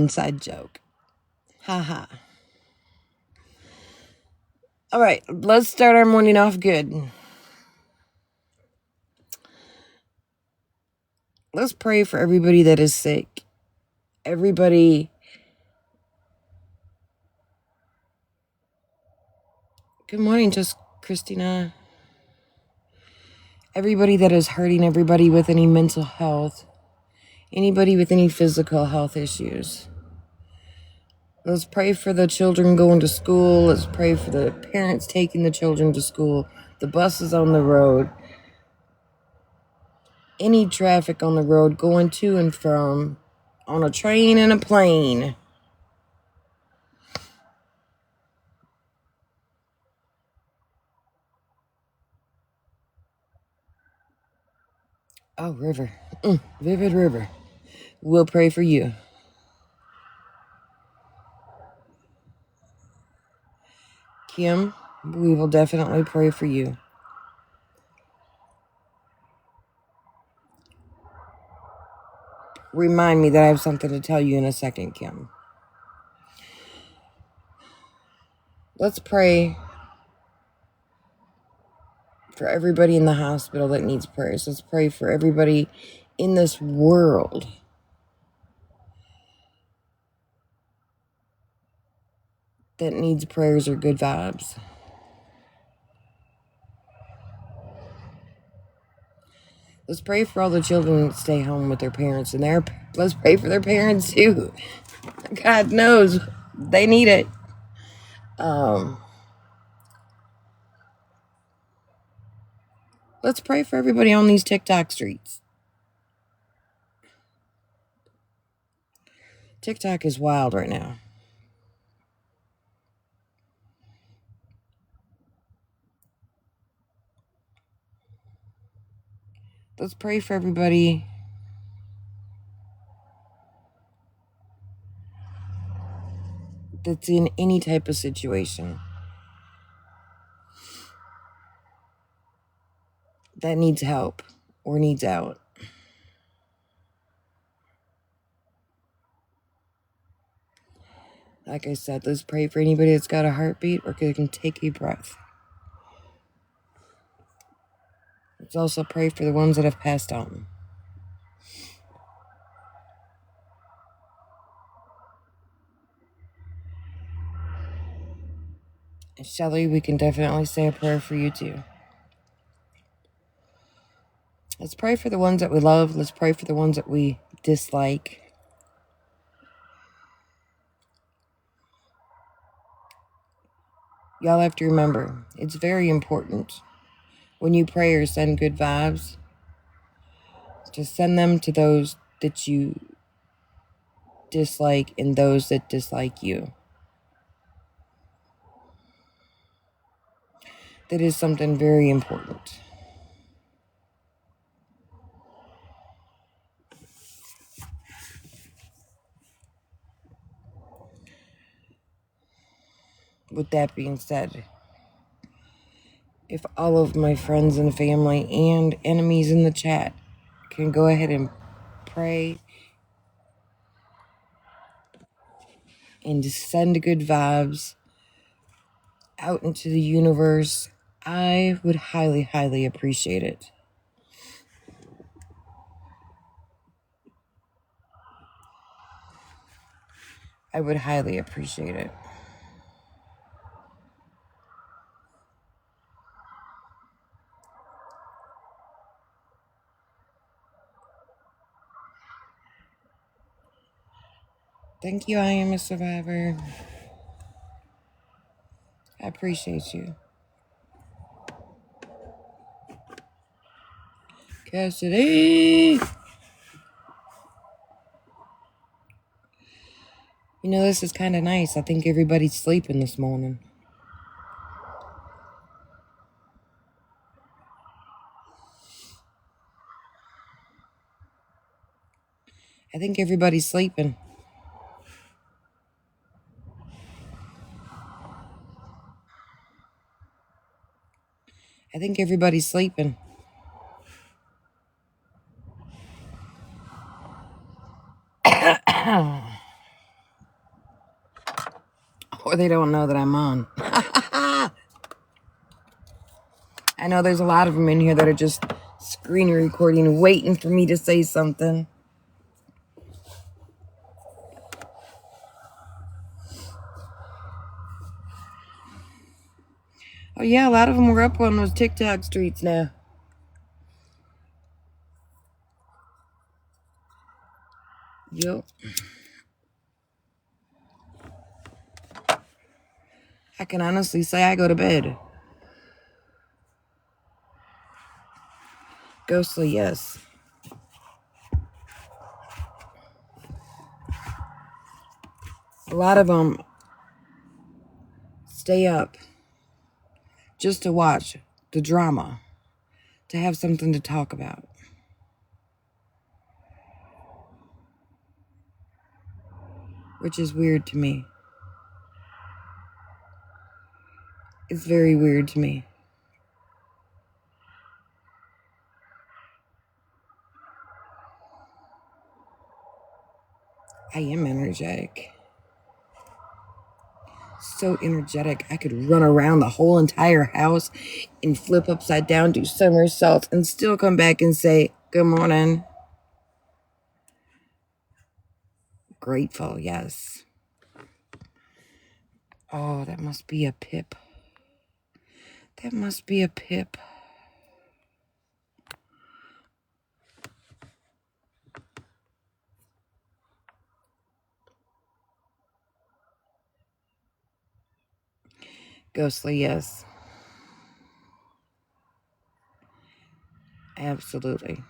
Inside joke. Haha. All right, let's start our morning off good. Let's pray for everybody that is sick. Everybody. Good morning, just Christina. Everybody that is hurting, everybody with any mental health, anybody with any physical health issues. Let's pray for the children going to school. Let's pray for the parents taking the children to school, the buses on the road, any traffic on the road going to and from, on a train and a plane. Oh, river. Vivid river. We'll pray for you. Kim, we will definitely pray for you. Remind me that I have something to tell you in a second, Kim. Let's pray for everybody in the hospital that needs prayers. Let's pray for everybody in this world that needs prayers or good vibes. Let's pray for all the children that stay home with their parents, and let's pray for their parents too. God knows they need it. Let's pray for everybody on these TikTok streets. TikTok is wild right now. Let's pray for everybody that's in any type of situation that needs help or needs out. Like I said, let's pray for anybody that's got a heartbeat or can take a breath. Let's also pray for the ones that have passed on. And Shelly, we can definitely say a prayer for you too. Let's pray for the ones that we love. Let's pray for the ones that we dislike. Y'all have to remember, it's very important when you pray or send good vibes to send them to those that you dislike and those that dislike you. That is something very important. With that being said, if all of my friends and family and enemies in the chat can go ahead and pray and send good vibes out into the universe, I would highly, highly appreciate it. I would highly appreciate it. Thank you, I am a survivor. I appreciate you. Cassidy! You know, this is kind of nice. I think everybody's sleeping this morning. I think everybody's sleeping. I think everybody's sleeping. Or they don't know that I'm on. I know there's a lot of them in here that are just screen recording, waiting for me to say something. Oh yeah, a lot of them were up on those TikTok streets now. Yup. I can honestly say I go to bed. Ghostly, yes. A lot of them stay up just to watch the drama, to have something to talk about. Which is weird to me. It's very weird to me. I am energetic. So energetic. I could run around the whole entire house and flip upside down, do somersaults, and still come back and say, good morning. Grateful, yes. Oh, that must be a pip. That must be a pip. Ghostly, yes. Absolutely.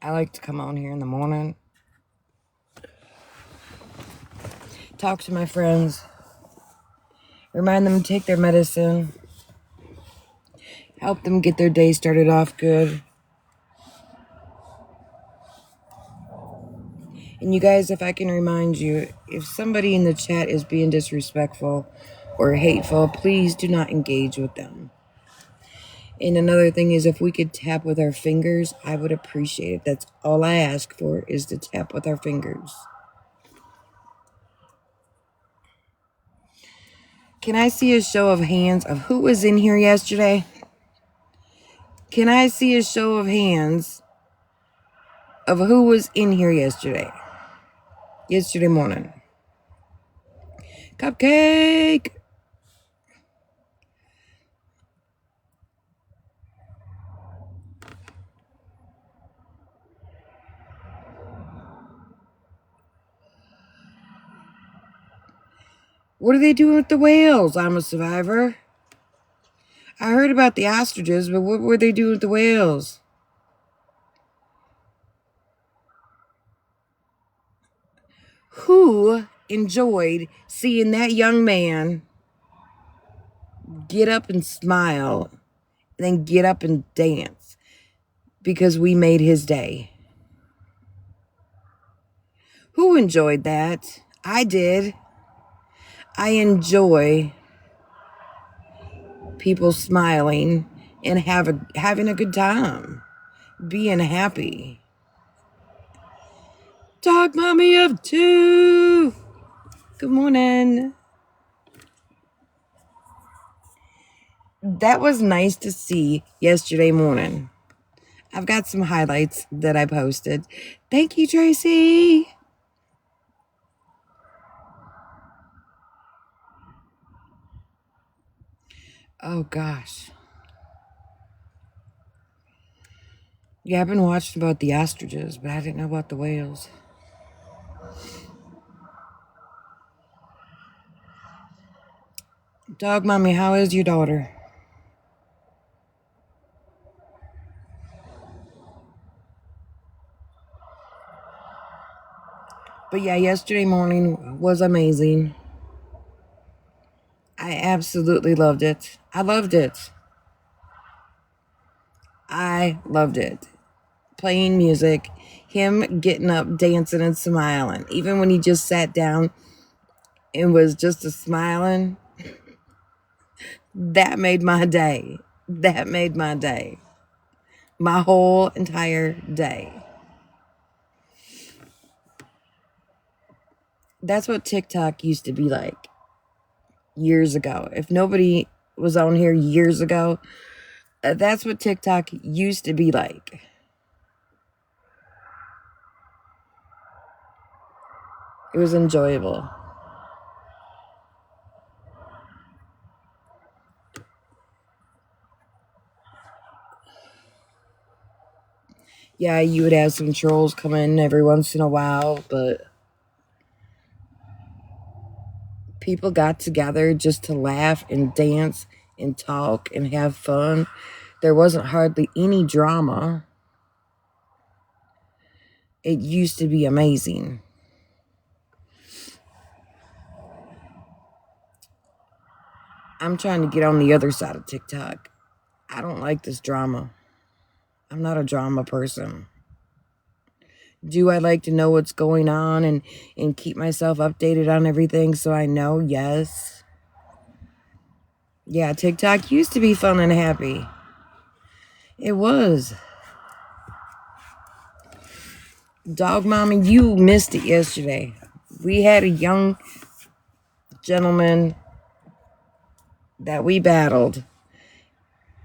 I like to come on here in the morning, talk to my friends, remind them to take their medicine, help them get their day started off good. And you guys, if I can remind you, if somebody in the chat is being disrespectful or hateful, please do not engage with them. And another thing is, if we could tap with our fingers, I would appreciate it. That's all I ask for, is to tap with our fingers. Can I see a show of hands of who was in here yesterday? Can I see a show of hands of who was in here yesterday? Yesterday morning. Cupcake! What are they doing with the whales? I'm a survivor. I heard about the ostriches, but what were they doing with the whales? Who enjoyed seeing that young man get up and smile and then get up and dance because we made his day? Who enjoyed that? I did. I enjoy people smiling and having a good time, being happy. Dog mommy of two. Good morning. That was nice to see yesterday morning. I've got some highlights that I posted. Thank you, Tracy. Oh, gosh. Yeah, I've been watching about the ostriches, but I didn't know about the whales. Dog mommy, how is your daughter? But yeah, yesterday morning was amazing. I absolutely loved it. I loved it. I loved it. Playing music, him getting up, dancing and smiling. Even when he just sat down and was just a smiling, that made my day. That made my day. My whole entire day. That's what TikTok used to be like years ago. If nobody was on here years ago, that's what TikTok used to be like. It was enjoyable. Yeah, you would have some trolls come in every once in a while, but people got together just to laugh and dance and talk and have fun. There wasn't hardly any drama. It used to be amazing. I'm trying to get on the other side of TikTok. I don't like this drama. I'm not a drama person. Do I like to know what's going on and keep myself updated on everything so I know? Yes. Yeah, TikTok used to be fun and happy. It was. Dog Mommy, you missed it yesterday. We had a young gentleman that we battled,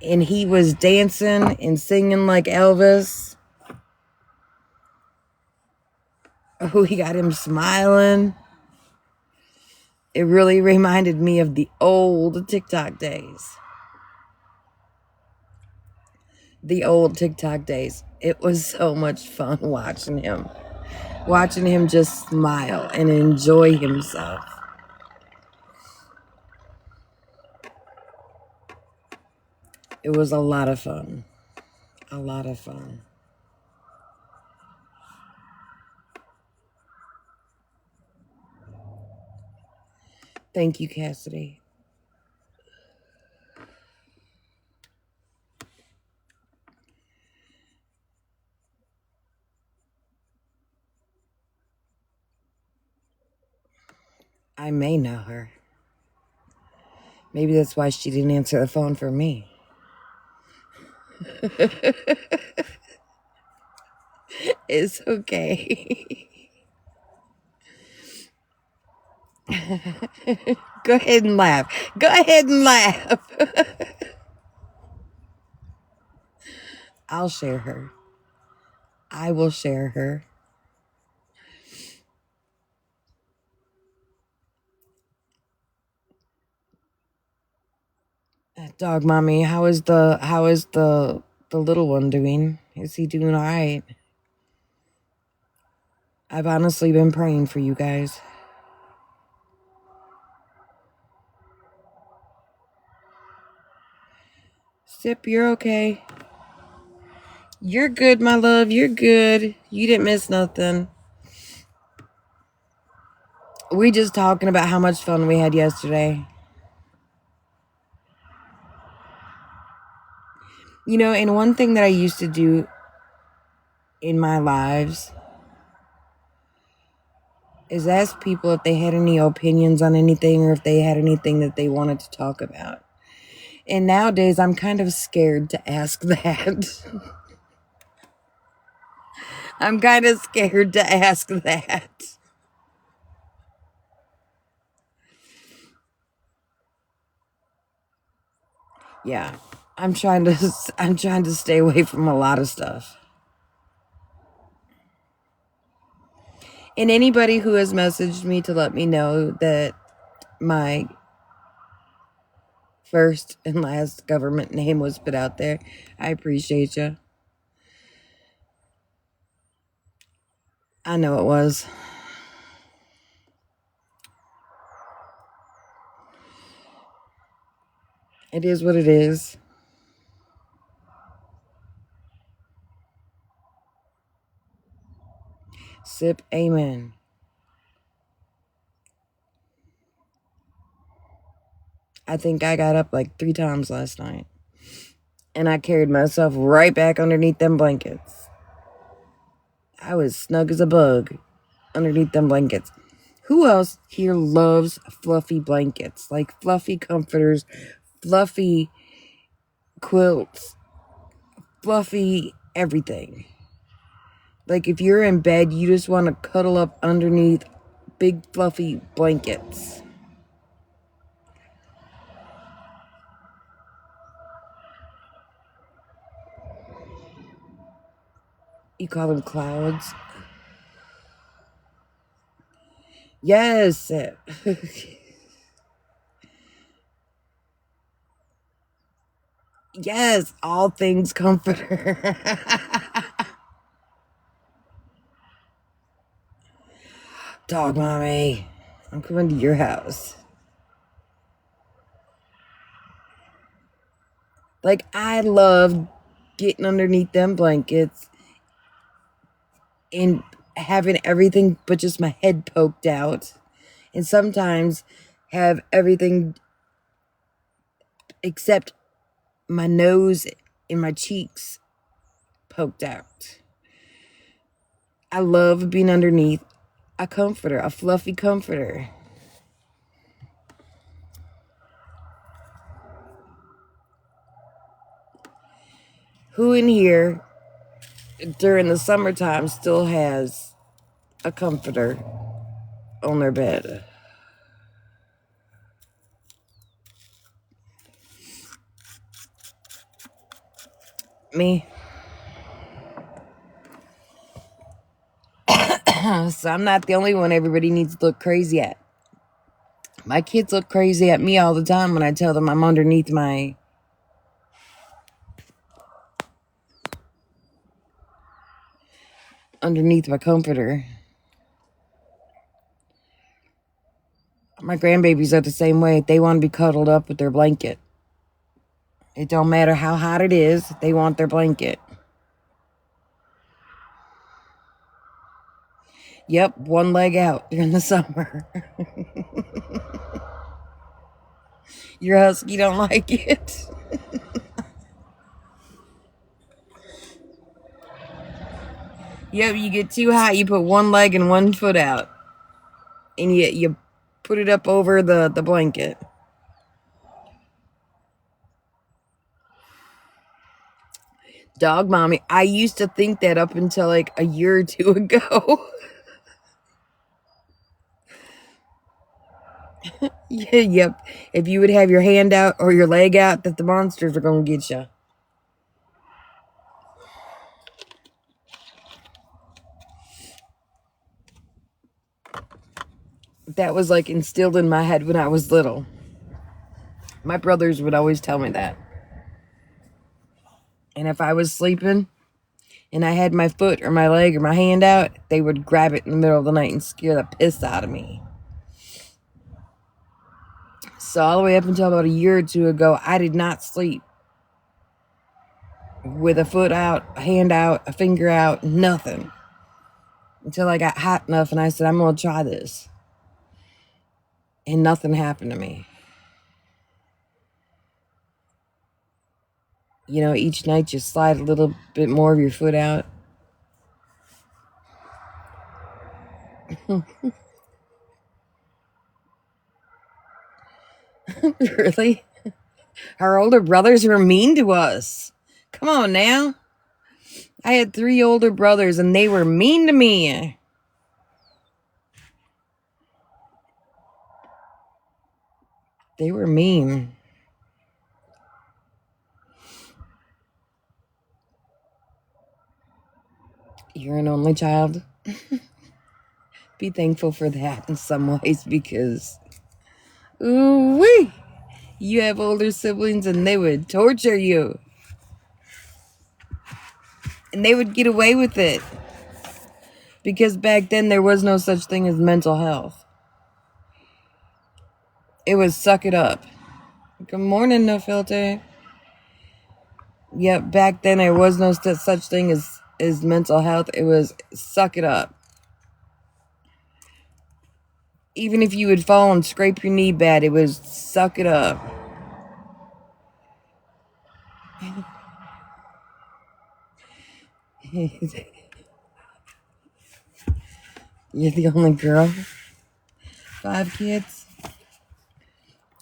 and he was dancing and singing like Elvis. Oh, we got him smiling. It really reminded me of the old TikTok days. The old TikTok days. It was so much fun watching him. Watching him just smile and enjoy himself. It was a lot of fun. A lot of fun. Thank you, Cassidy. I may know her. Maybe that's why she didn't answer the phone for me. It's okay. Go ahead and laugh. Go ahead and laugh. I'll share her. I will share her. Dog Mommy, how is the little one doing? Is he doing all right? I've honestly been praying for you guys. Sip, you're okay. You're good, my love. You're good. You didn't miss nothing. We just talking about how much fun we had yesterday. You know, and one thing that I used to do in my lives is ask people if they had any opinions on anything or if they had anything that they wanted to talk about. And nowadays, I'm kind of scared to ask that. I'm kind of scared to ask that. Yeah, I'm trying to stay away from a lot of stuff. And anybody who has messaged me to let me know that my first and last government name was put out there, I appreciate you. I know it was. It is what it is. Sip, amen. I think I got up like 3 times last night. And I carried myself right back underneath them blankets. I was snug as a bug underneath them blankets. Who else here loves fluffy blankets? Like fluffy comforters, fluffy quilts, fluffy everything. Like if you're in bed, you just want to cuddle up underneath big fluffy blankets. You call them clouds? Yes. Yes, all things comforter. Dog mommy, I'm coming to your house. Like, I love getting underneath them blankets and having everything but just my head poked out. And sometimes have everything except my nose and my cheeks poked out. I love being underneath a comforter, a fluffy comforter. Who in here during the summertime still has a comforter on their bed? Me. So I'm not the only one everybody needs to look crazy at. My kids look crazy at me all the time when I tell them I'm underneath my comforter. My grandbabies are the same way. They want to be cuddled up with their blanket. It don't matter how hot it is, they want their blanket. Yep, one leg out during the summer. Your husky don't like it. Yep, you get too hot, you put one leg and one foot out. And you put it up over the blanket. Dog mommy. I used to think that up until like a year or two ago. Yeah, yep. If you would have your hand out or your leg out, that the monsters are going to get you. That was like instilled in my head when I was little. My brothers would always tell me that. And if I was sleeping and I had my foot or my leg or my hand out, they would grab it in the middle of the night and scare the piss out of me. So all the way up until about a year or two ago, I did not sleep with a foot out, a hand out, a finger out, nothing. Until I got hot enough and I said, I'm going to try this. And nothing happened to me. You know, each night you slide a little bit more of your foot out. Really? Our older brothers were mean to us. Come on now. I had 3 older brothers and they were mean to me. They were mean. You're an only child. Be thankful for that in some ways because, ooh-wee, you have older siblings and they would torture you. And they would get away with it. Because back then there was no such thing as mental health. It was suck it up. Good morning, No Filter. Yep, back then there was no such thing as mental health. It was suck it up. Even if you would fall and scrape your knee bad, it was suck it up. You're the only girl? 5 kids?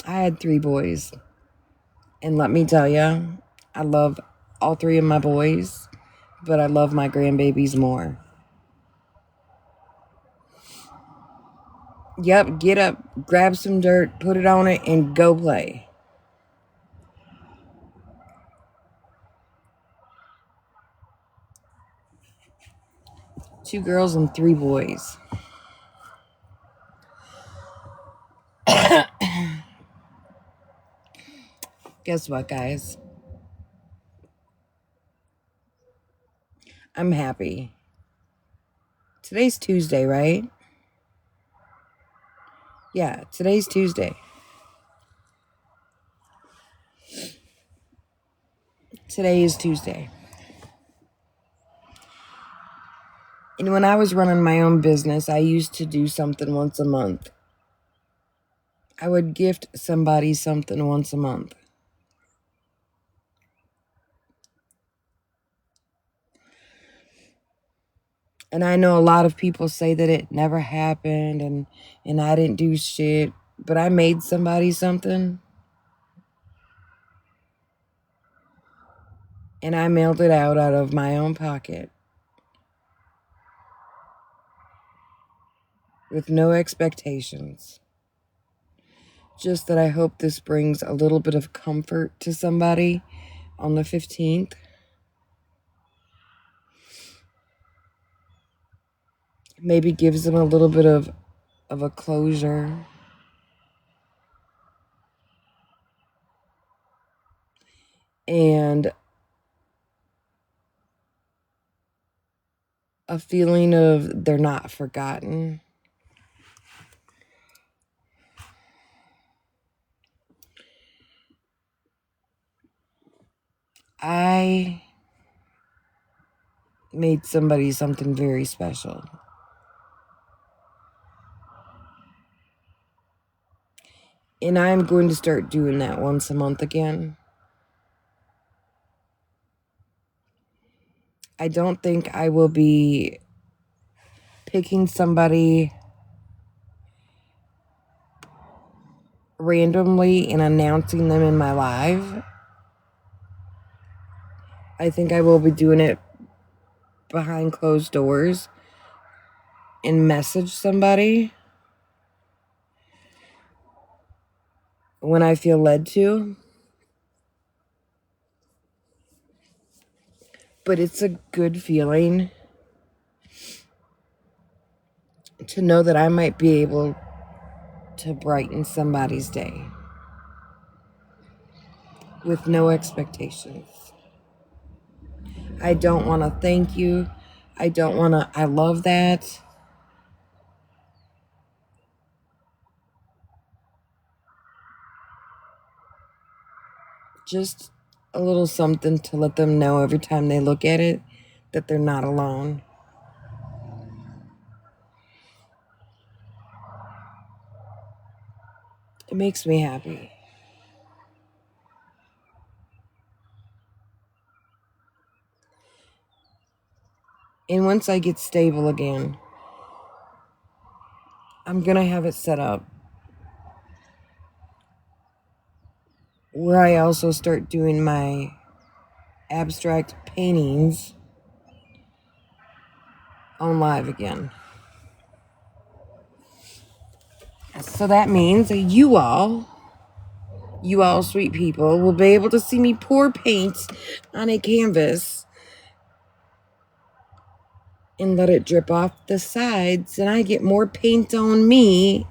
I had 3 boys. And let me tell you, I love all 3 of my boys, but I love my grandbabies more. Yep, get up, grab some dirt, put it on it, and go play. Two girls and three boys. Guess what, guys? I'm happy. Today's Tuesday, right? Yeah, today's Tuesday. Today is Tuesday. And when I was running my own business, I used to do something once a month. I would gift somebody something once a month. And I know a lot of people say that it never happened and I didn't do shit, but I made somebody something. And I mailed it out of my own pocket. With no expectations. Just that I hope this brings a little bit of comfort to somebody on the 15th. Maybe gives them a little bit of a closure. And a feeling of they're not forgotten. I made somebody something very special. And I'm going to start doing that once a month again. I don't think I will be picking somebody randomly and announcing them in my live. I think I will be doing it behind closed doors and message somebody when I feel led to. But it's a good feeling to know that I might be able to brighten somebody's day with no expectations. I don't want to thank you. I love that. Just a little something to let them know every time they look at it that they're not alone. It makes me happy. And once I get stable again, I'm going to have it set up where I also start doing my abstract paintings on live again. So that means that you all sweet people, will be able to see me pour paint on a canvas and let it drip off the sides, and I get more paint on me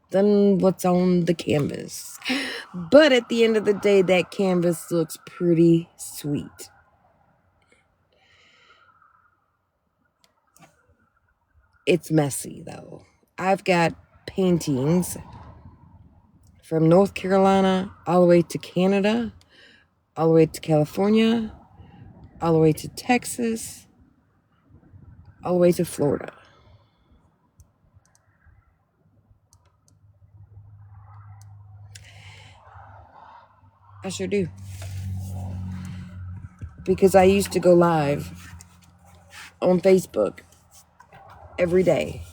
than what's on the canvas. But at the end of the day, that canvas looks pretty sweet. It's messy, though. I've got paintings from North Carolina all the way to Canada, all the way to California, all the way to Texas, all the way to Florida. I sure do. Because I used to go live on Facebook every day.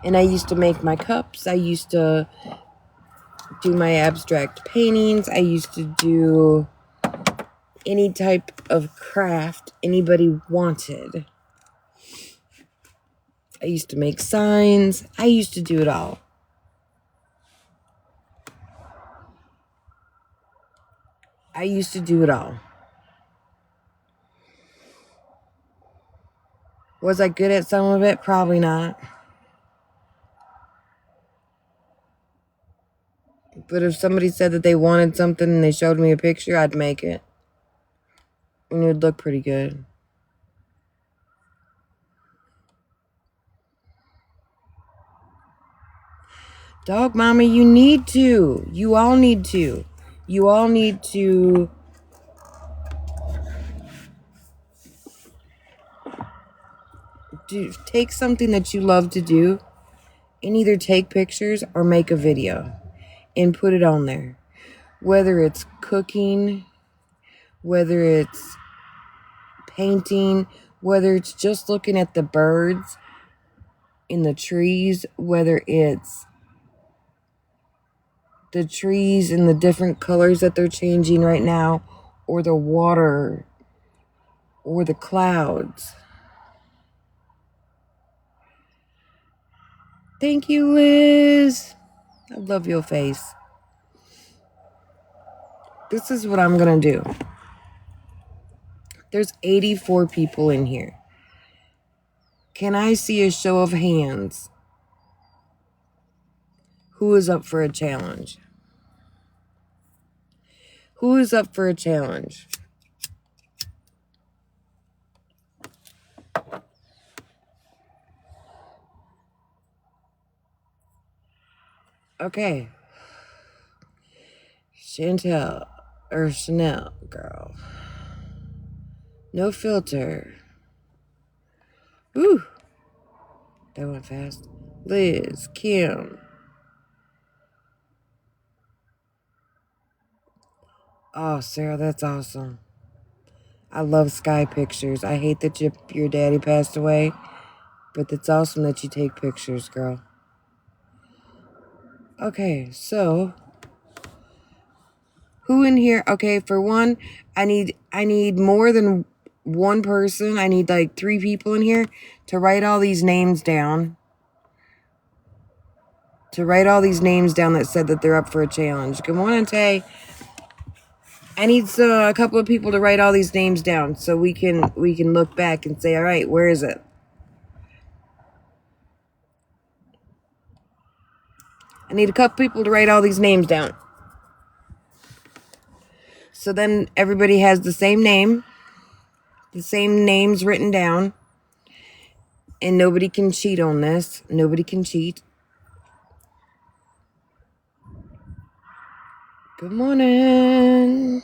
And I used to make my cups. I used to do my abstract paintings. I used to do any type of craft anybody wanted. I used to make signs. I used to do it all. I used to do it all. Was I good at some of it? Probably not. But if somebody said that they wanted something and they showed me a picture, I'd make it. And it would look pretty good. Dog Mama, you need to. You all need to. You all need to take something that you love to do and either take pictures or make a video and put it on there. Whether it's cooking, whether it's painting, whether it's just looking at the birds in the trees, whether it's the trees and the different colors that they're changing right now, or the water, or the clouds. Thank you, Liz. I love your face. This is what I'm going to do. There's 84 people in here. Can I see a show of hands? Who is up for a challenge? Who is up for a challenge? Okay. Chantel or Chanel, girl. No filter. Woo. That went fast. Liz, Kim. Oh, Sarah, that's awesome. I love sky pictures. I hate that your daddy passed away, but it's awesome that you take pictures, girl. Okay, so who in here? Okay, for one, I need more than one person. I need like 3 people in here to write all these names down. That said that they're up for a challenge. Good morning, Tay. I need a couple of people to write all these names down so we can look back and say, all right, where is it? I need a couple people to write all these names down. So then everybody has the same name, the same names written down, and nobody can cheat on this. Nobody can cheat. Good morning.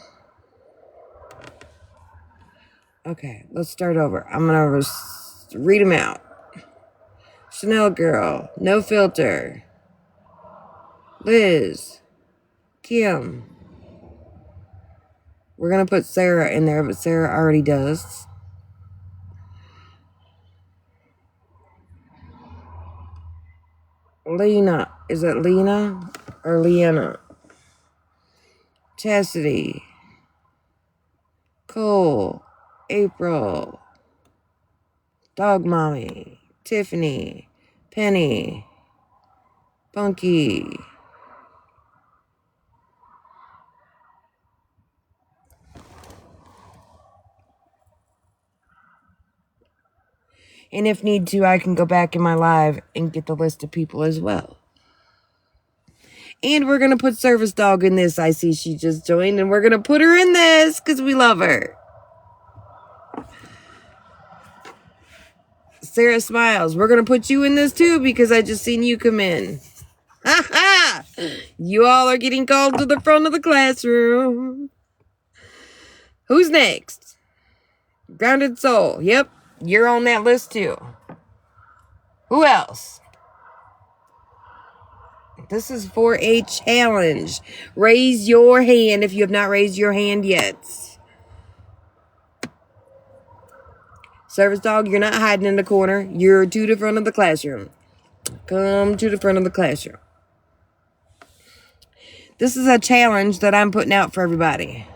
Okay, let's start over. I'm going to read them out. Chanel girl, no filter. Liz, Kim. We're going to put Sarah in there, but Sarah already does. Lena. Is it Lena or Leanna? Chastity. Cole. April. Dog Mommy. Tiffany. Penny. Bunky. And if need to, I can go back in my live and get the list of people as well. And we're going to put Service Dog in this. I see she just joined, and we're going to put her in this because we love her. Sarah Smiles, we're going to put you in this too because I just seen you come in. Ha ha! You all are getting called to the front of the classroom. Who's next? Grounded Soul. Yep, you're on that list too. Who else? This is for a challenge. Raise your hand if you have not raised your hand yet. Service Dog, you're not hiding in the corner. You're to the front of the classroom. Come to the front of the classroom. This is a challenge that I'm putting out for everybody.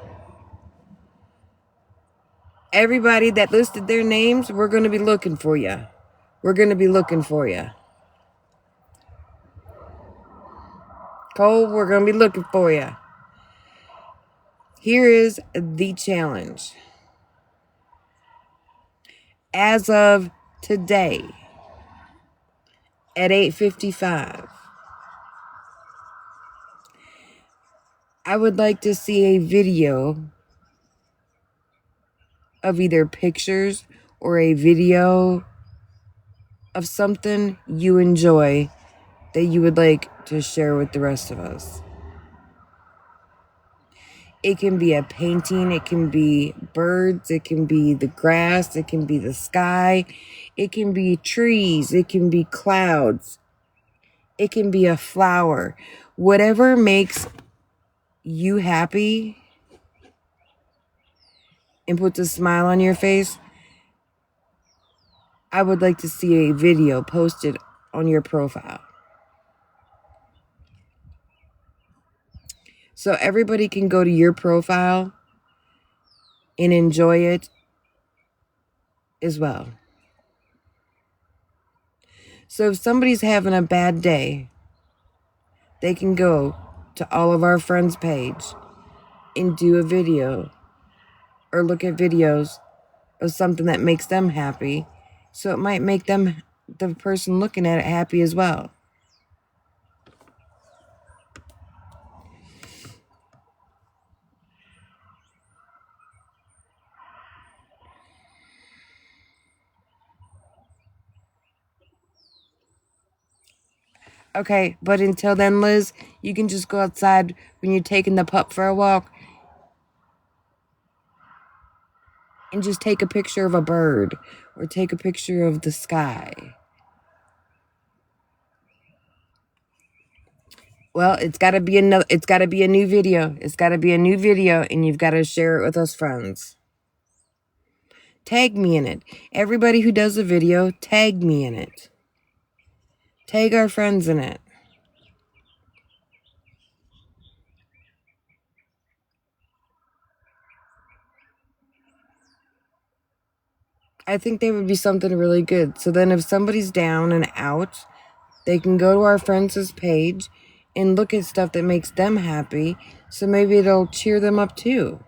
Everybody that listed their names, we're going to be looking for you. We're going to be looking for you. Cole, we're going to be looking for you. Here is the challenge. As of today, at 8:55, I would like to see a video of either pictures or a video of something you enjoy that you would like to share with the rest of us. It can be a painting, it can be birds, it can be the grass, it can be the sky, it can be trees, it can be clouds, it can be a flower. Whatever makes you happy and puts a smile on your face, I would like to see a video posted on your profile. So everybody can go to your profile and enjoy it as well. So if somebody's having a bad day, they can go to all of our friends' page and do a video or look at videos of something that makes them happy. So it might make them, the person looking at it, happy as well. Okay, but until then, Liz, you can just go outside when you're taking the pup for a walk and just take a picture of a bird or take a picture of the sky. Well, it's got to be a new video. It's got to be a new video, and you've got to share it with us friends. Tag me in it. Everybody who does a video, tag me in it. Tag our friends in it. I think they would be something really good. So then if somebody's down and out, they can go to our friends' page and look at stuff that makes them happy. So maybe it'll cheer them up too.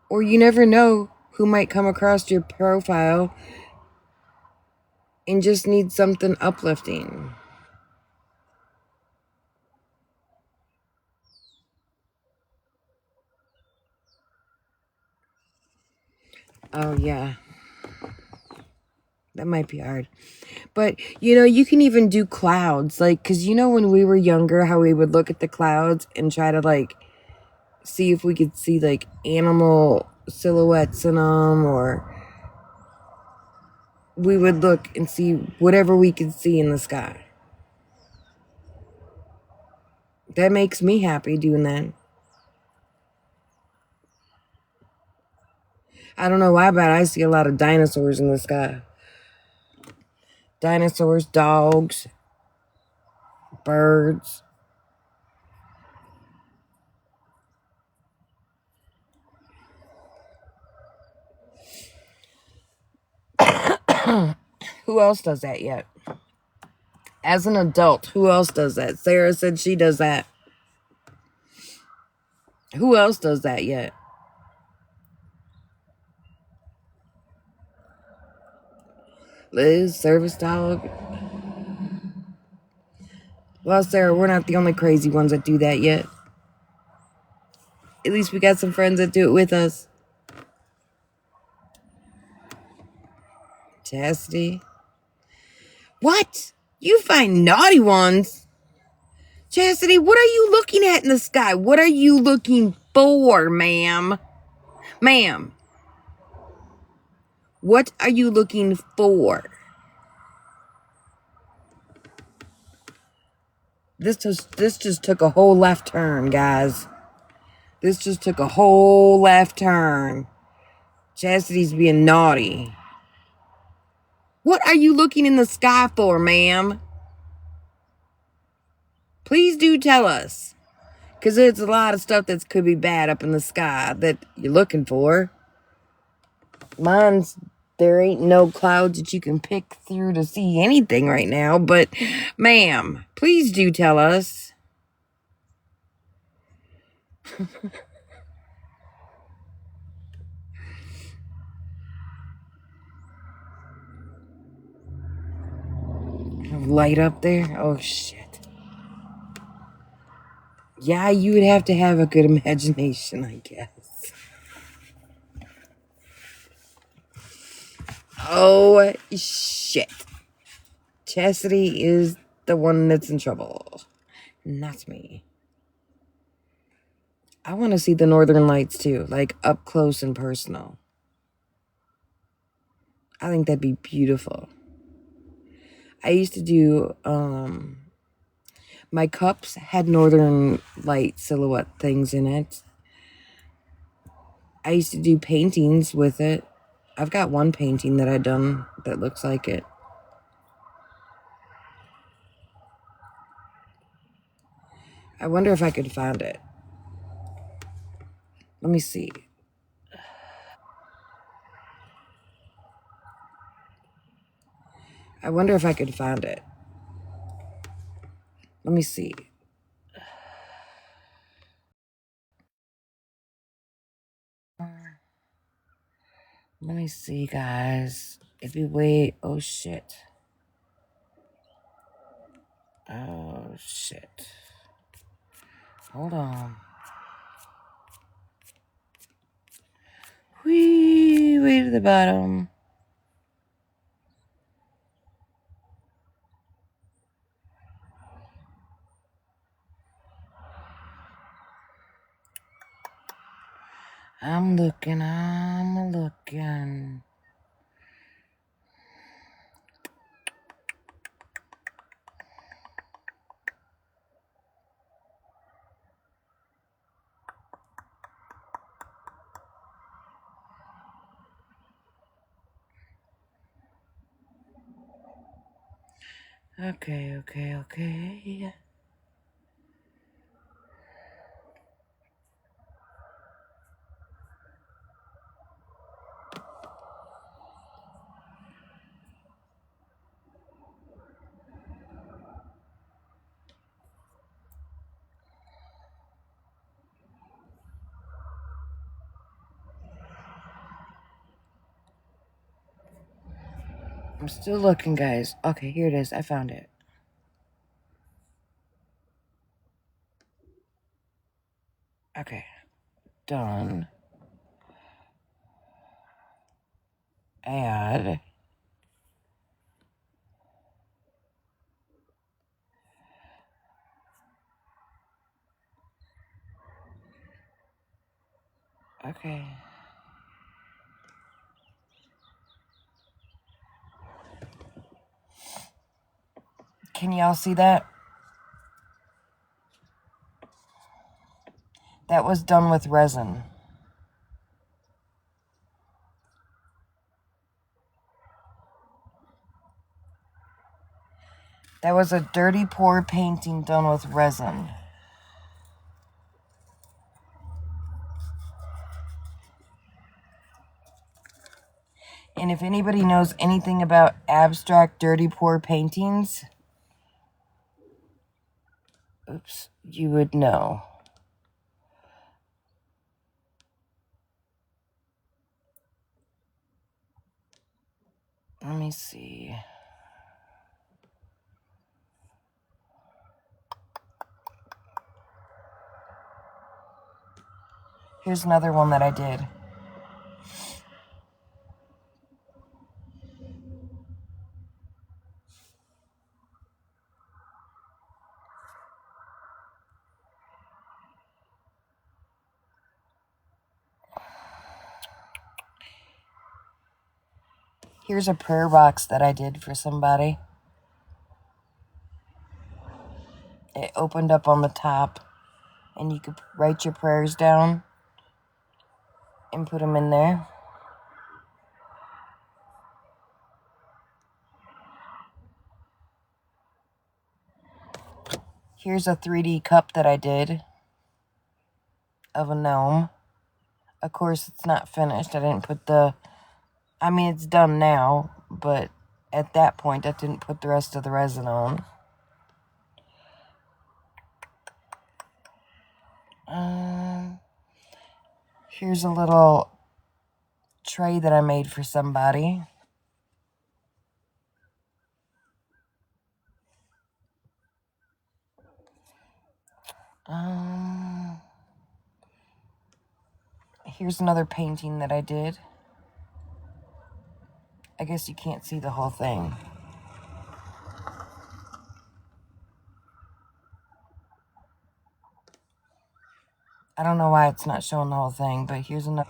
Or you never know who might come across your profile and just need something uplifting. Oh, yeah. That might be hard. But, you can even do clouds. Like, because when we were younger, how we would look at the clouds and try to, see if we could see, animal silhouettes in them, or we would look and see whatever we could see in the sky. That makes me happy doing that. I don't know why, but I see a lot of dinosaurs in the sky. Dinosaurs, dogs, birds. Who else does that yet? As an adult, who else does that? Sarah said she does that. Who else does that yet? Liz, service dog. Well, Sarah, we're not the only crazy ones that do that yet. At least we got some friends that do it with us. Chastity. What? You find naughty ones? Chastity, what are you looking at in the sky? What are you looking for, ma'am? Ma'am. What are you looking for? This just took a whole left turn, guys. This just took a whole left turn. Chastity's being naughty. What are you looking in the sky for, ma'am? Please do tell us. Because there's a lot of stuff that could be bad up in the sky that you're looking for. Mine's There ain't no clouds that you can pick through to see anything right now, but ma'am, please do tell us. Light up there? Oh, shit. Yeah, you would have to have a good imagination, I guess. Oh, shit. Chastity is the one that's in trouble. Not me. I want to see the Northern Lights, too. Like, up close and personal. I think that'd be beautiful. I used to do, my cups had Northern Light silhouette things in it. I used to do paintings with it. I've got one painting that I've done that looks like it. I wonder if I could find it. Let me see. I wonder if I could find it. Let me see. Let me see, guys. If we wait, oh shit. Oh shit. Hold on. Whee, way to the bottom. I'm looking. Okay. I'm still looking, guys. Okay, here it is. I found it. Okay. Done. Add. Okay. Can y'all see that? That was done with resin. That was a dirty pour painting done with resin. And if anybody knows anything about abstract dirty pour paintings, you would know. Let me see. Here's another one that I did. Here's a prayer box that I did for somebody. It opened up on the top, and you could write your prayers down and put them in there. Here's a 3D cup that I did of a gnome. Of course, it's not finished. I didn't put the I mean, it's done now, but at that point, I didn't put the rest of the resin on. Here's a little tray that I made for somebody. Here's another painting that I did. I guess you can't see the whole thing. I don't know why it's not showing the whole thing, but here's another.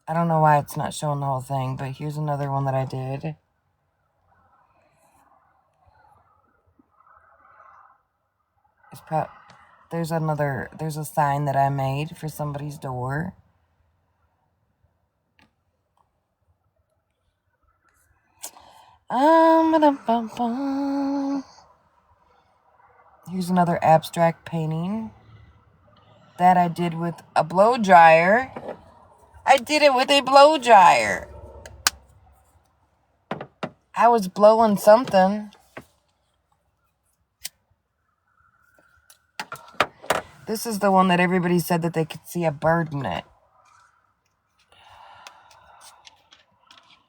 I don't know why it's not showing the whole thing, but here's another one that I did. There's a sign that I made for somebody's door. Here's another abstract painting that I did with a blow dryer. I did it with a blow dryer. I was blowing something. This is the one that everybody said that they could see a bird in it.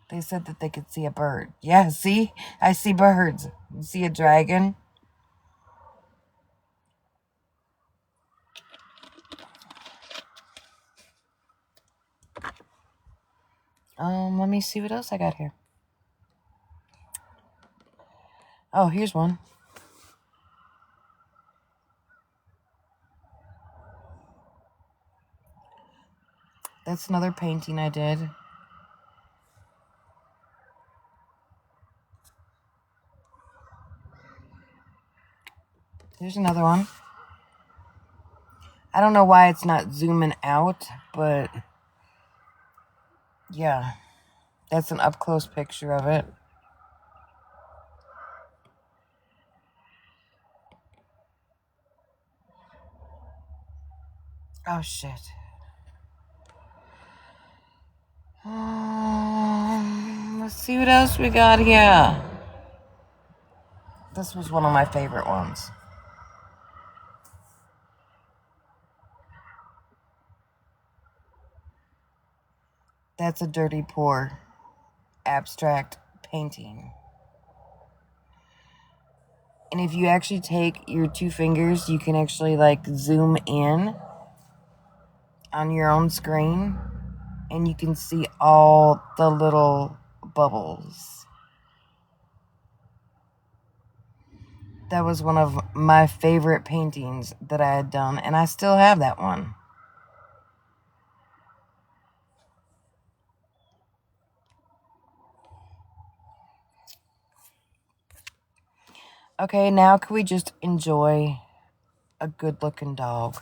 They said that they could see a bird. Yeah, see? I see birds. You see a dragon? Let me see what else I got here. Oh, here's one. That's another painting I did. Here's another one. I don't know why it's not zooming out, but yeah, that's an up-close picture of it. Oh, shit. Let's see what else we got here. This was one of my favorite ones. That's a dirty poor abstract painting. And if you actually take your two fingers, you can actually like zoom in on your own screen and you can see all the little bubbles. That was one of my favorite paintings that I had done, and I still have that one. Okay, now can we just enjoy a good-looking dog?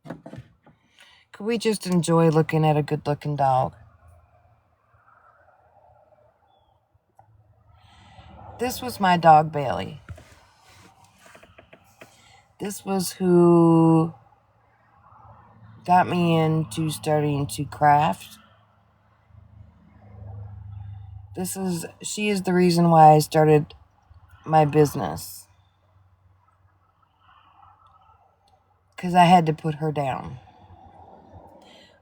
Could we just enjoy looking at a good-looking dog? This was my dog, Bailey. This was who got me into starting to craft. She is the reason why I started my business. Because I had to put her down.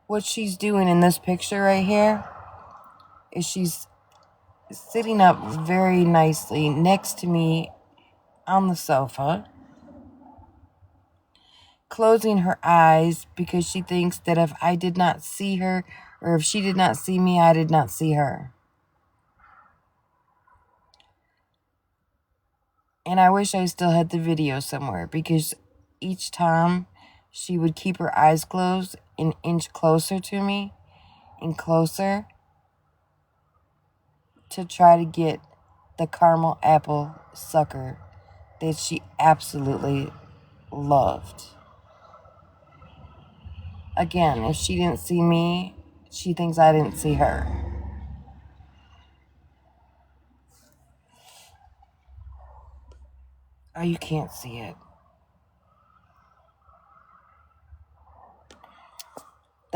What she's doing in this picture right here is she's sitting up very nicely next to me on the sofa, closing her eyes because she thinks that if I did not see her, or if she did not see me, I did not see her. And I wish I still had the video somewhere, because each time she would keep her eyes closed an inch closer to me and closer to try to get the caramel apple sucker that she absolutely loved. Again, if she didn't see me, she thinks I didn't see her. Oh, you can't see it.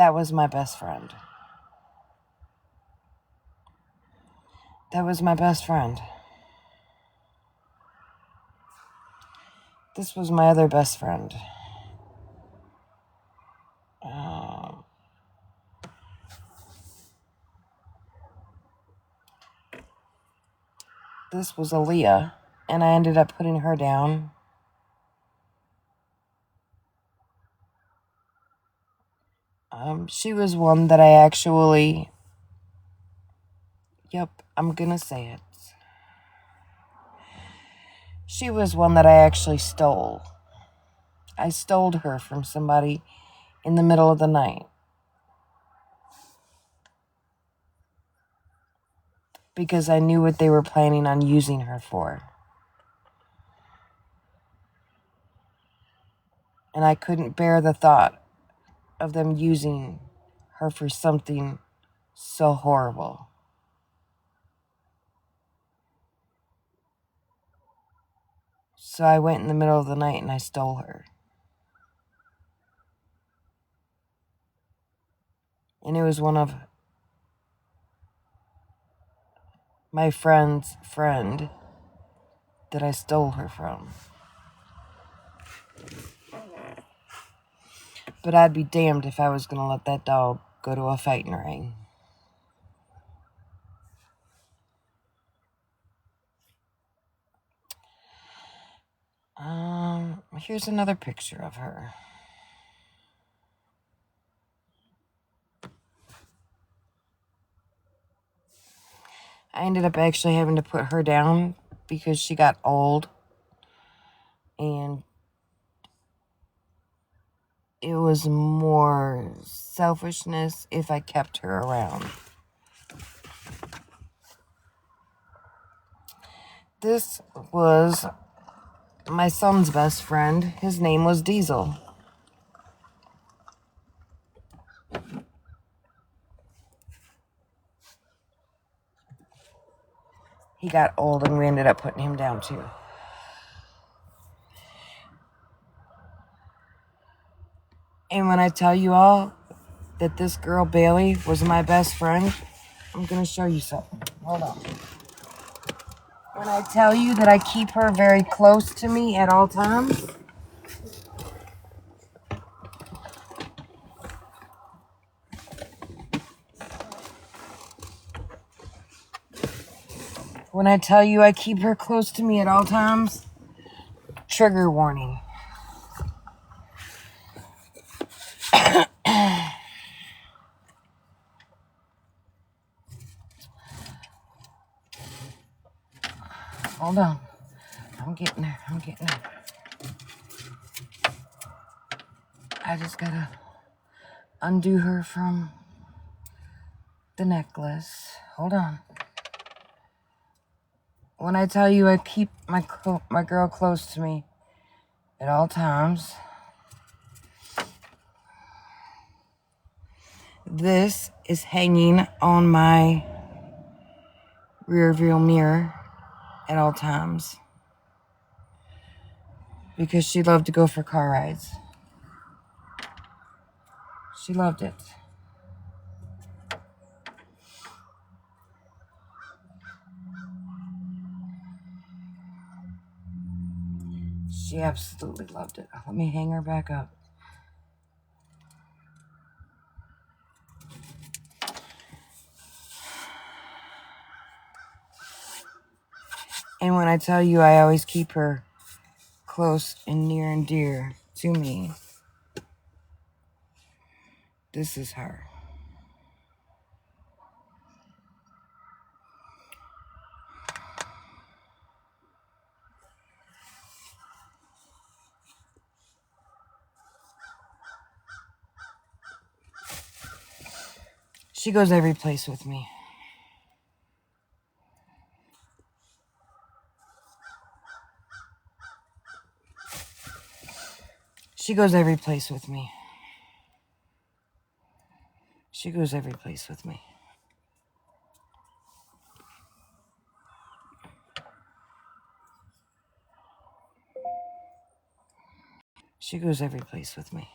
That was my best friend. That was my best friend. This was my other best friend. This was Aaliyah, and I ended up putting her down. She was one that I actually... Yep, I'm gonna say it. She was one that I actually stole. I stole her from somebody in the middle of the night. Because I knew what they were planning on using her for. And I couldn't bear the thought of them using her for something so horrible. So I went in the middle of the night and I stole her. And it was one of my friend's friend that I stole her from. But I'd be damned if I was going to let that dog go to a fighting ring. Here's another picture of her. I ended up actually having to put her down because she got old. And it was more selfishness if I kept her around. This was my son's best friend. His name was Diesel. He got old and we ended up putting him down too. And when I tell you all that this girl Bailey was my best friend, I'm going to show you something. Hold on. When I tell you that I keep her very close to me at all times, when I tell you I keep her close to me at all times, trigger warning. Hold on. I'm getting there. I just gotta undo her from the necklace. Hold on. When I tell you I keep my girl close to me at all times, this is hanging on my rear view mirror at all times because she loved to go for car rides. She loved it. She absolutely loved it. Let me hang her back up. And when I tell you I always keep her close and near and dear to me, this is her. She goes every place with me. She goes every place with me. She goes every place with me. She goes every place with me.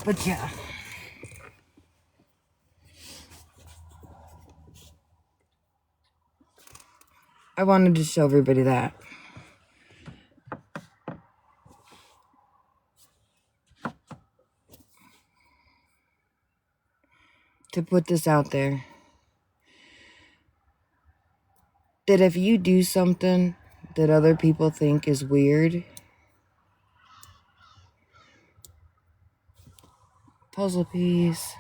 But yeah. I wanted to show everybody that. To put this out there. That if you do something that other people think is weird, puzzle piece,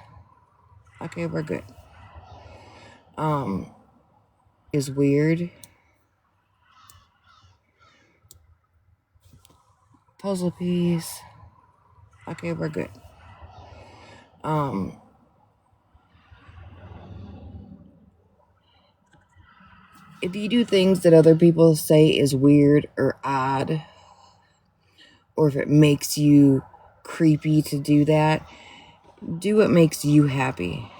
okay, we're good, is weird, puzzle piece, okay, we're good, if you do things that other people say is weird or odd, or if it makes you creepy to do that, do what makes you happy.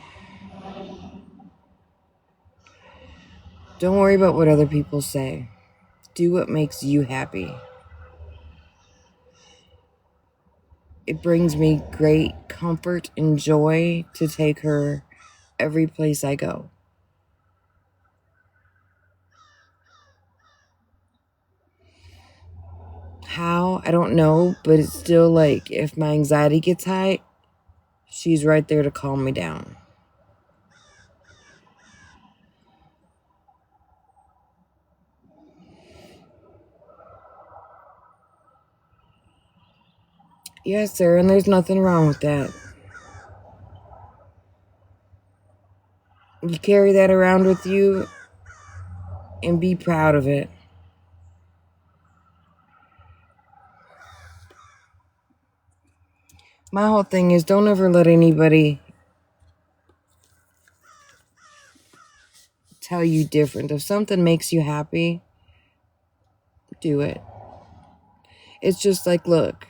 Don't worry about what other people say. Do what makes you happy. It brings me great comfort and joy to take her every place I go. How? I don't know, but it's still like if my anxiety gets high, she's right there to calm me down. Yes, sir, and there's nothing wrong with that. You carry that around with you and be proud of it. My whole thing is don't ever let anybody tell you different. If something makes you happy, do it. It's just like, look,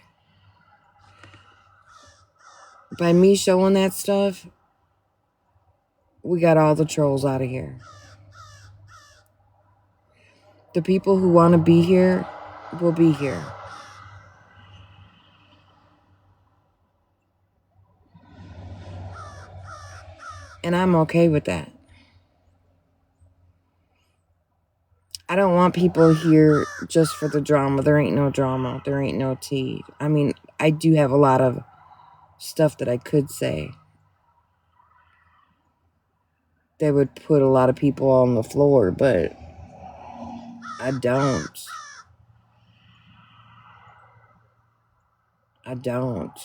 by me showing that stuff, we got all the trolls out of here. The people who want to be here will be here. And I'm okay with that. I don't want people here just for the drama. There ain't no drama. There ain't no tea. I mean, I do have a lot of stuff that I could say that would put a lot of people on the floor, but I don't. I don't.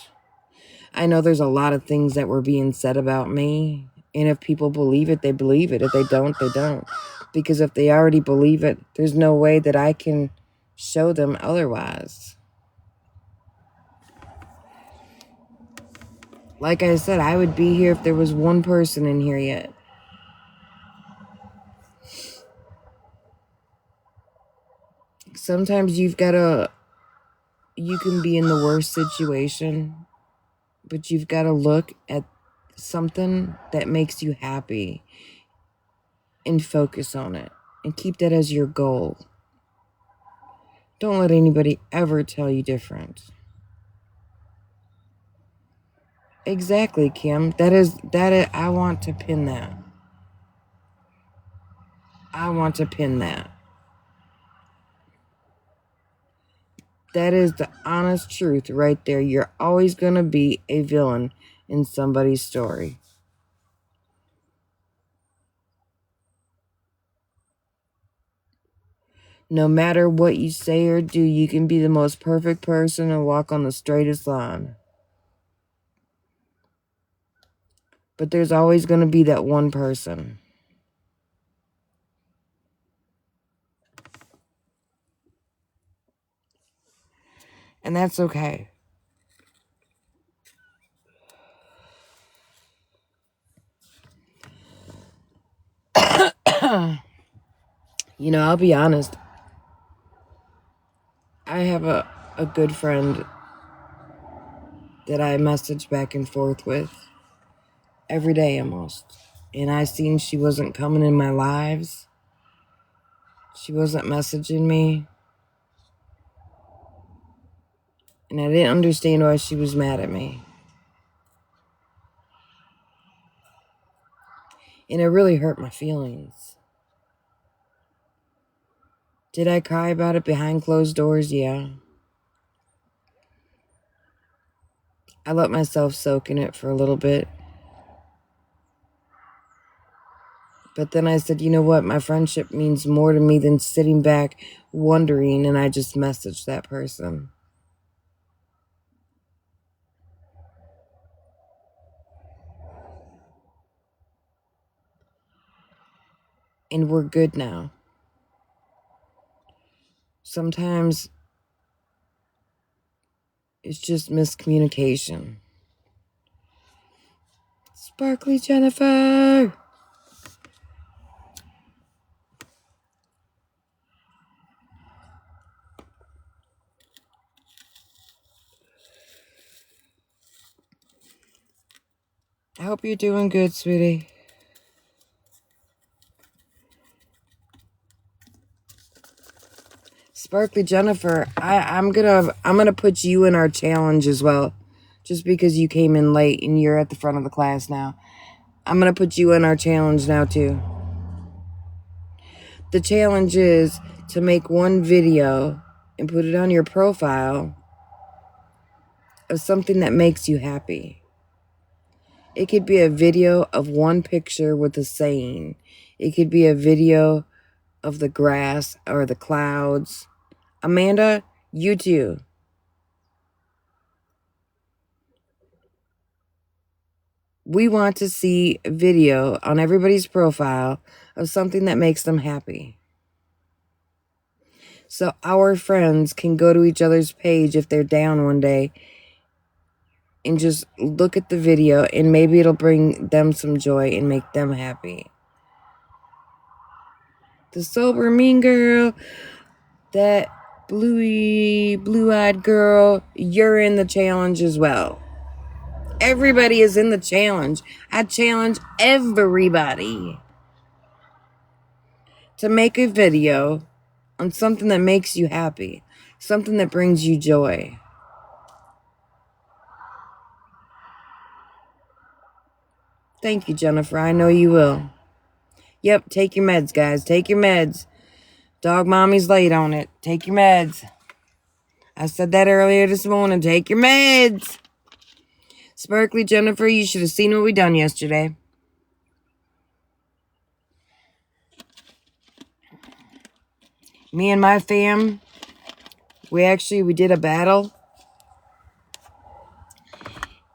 I know there's a lot of things that were being said about me, and if people believe it, they believe it. If they don't, they don't. Because if they already believe it, there's no way that I can show them otherwise. Like I said, I would be here if there was one person in here yet. Sometimes you can be in the worst situation, but you've got to look at something that makes you happy and focus on it and keep that as your goal. Don't let anybody ever tell you different. Exactly, Kim. I want to pin that. I want to pin that. That is the honest truth right there. You're always going to be a villain in somebody's story. No matter what you say or do, you can be the most perfect person and walk on the straightest line. But there's always going to be that one person. And that's okay. I'll be honest. I have a good friend that I message back and forth with every day almost. And I seen she wasn't coming in my lives. She wasn't messaging me. And I didn't understand why she was mad at me. And it really hurt my feelings. Did I cry about it behind closed doors? Yeah. I let myself soak in it for a little bit. But then I said, you know what? My friendship means more to me than sitting back wondering, and I just messaged that person. And we're good now. Sometimes it's just miscommunication. Sparkly Jennifer! I hope you're doing good, sweetie. Sparkly Jennifer, I'm gonna put you in our challenge as well. Just because you came in late and you're at the front of the class now. I'm gonna put you in our challenge now too. The challenge is to make one video and put it on your profile of something that makes you happy. It could be a video of one picture with a saying. It could be a video of the grass or the clouds. Amanda, you too. We want to see a video on everybody's profile of something that makes them happy. So our friends can go to each other's page if they're down one day and just look at the video, and maybe it'll bring them some joy and make them happy. The sober mean girl, that blue-eyed girl, you're in the challenge as well. Everybody is in the challenge. I challenge everybody to make a video on something that makes you happy, something that brings you joy. Thank you, Jennifer. I know you will. Yep, take your meds, guys. Take your meds. Dog mommy's late on it. Take your meds. I said that earlier this morning. Take your meds. Sparkly Jennifer, you should have seen what we done yesterday. Me and my fam, we did a battle.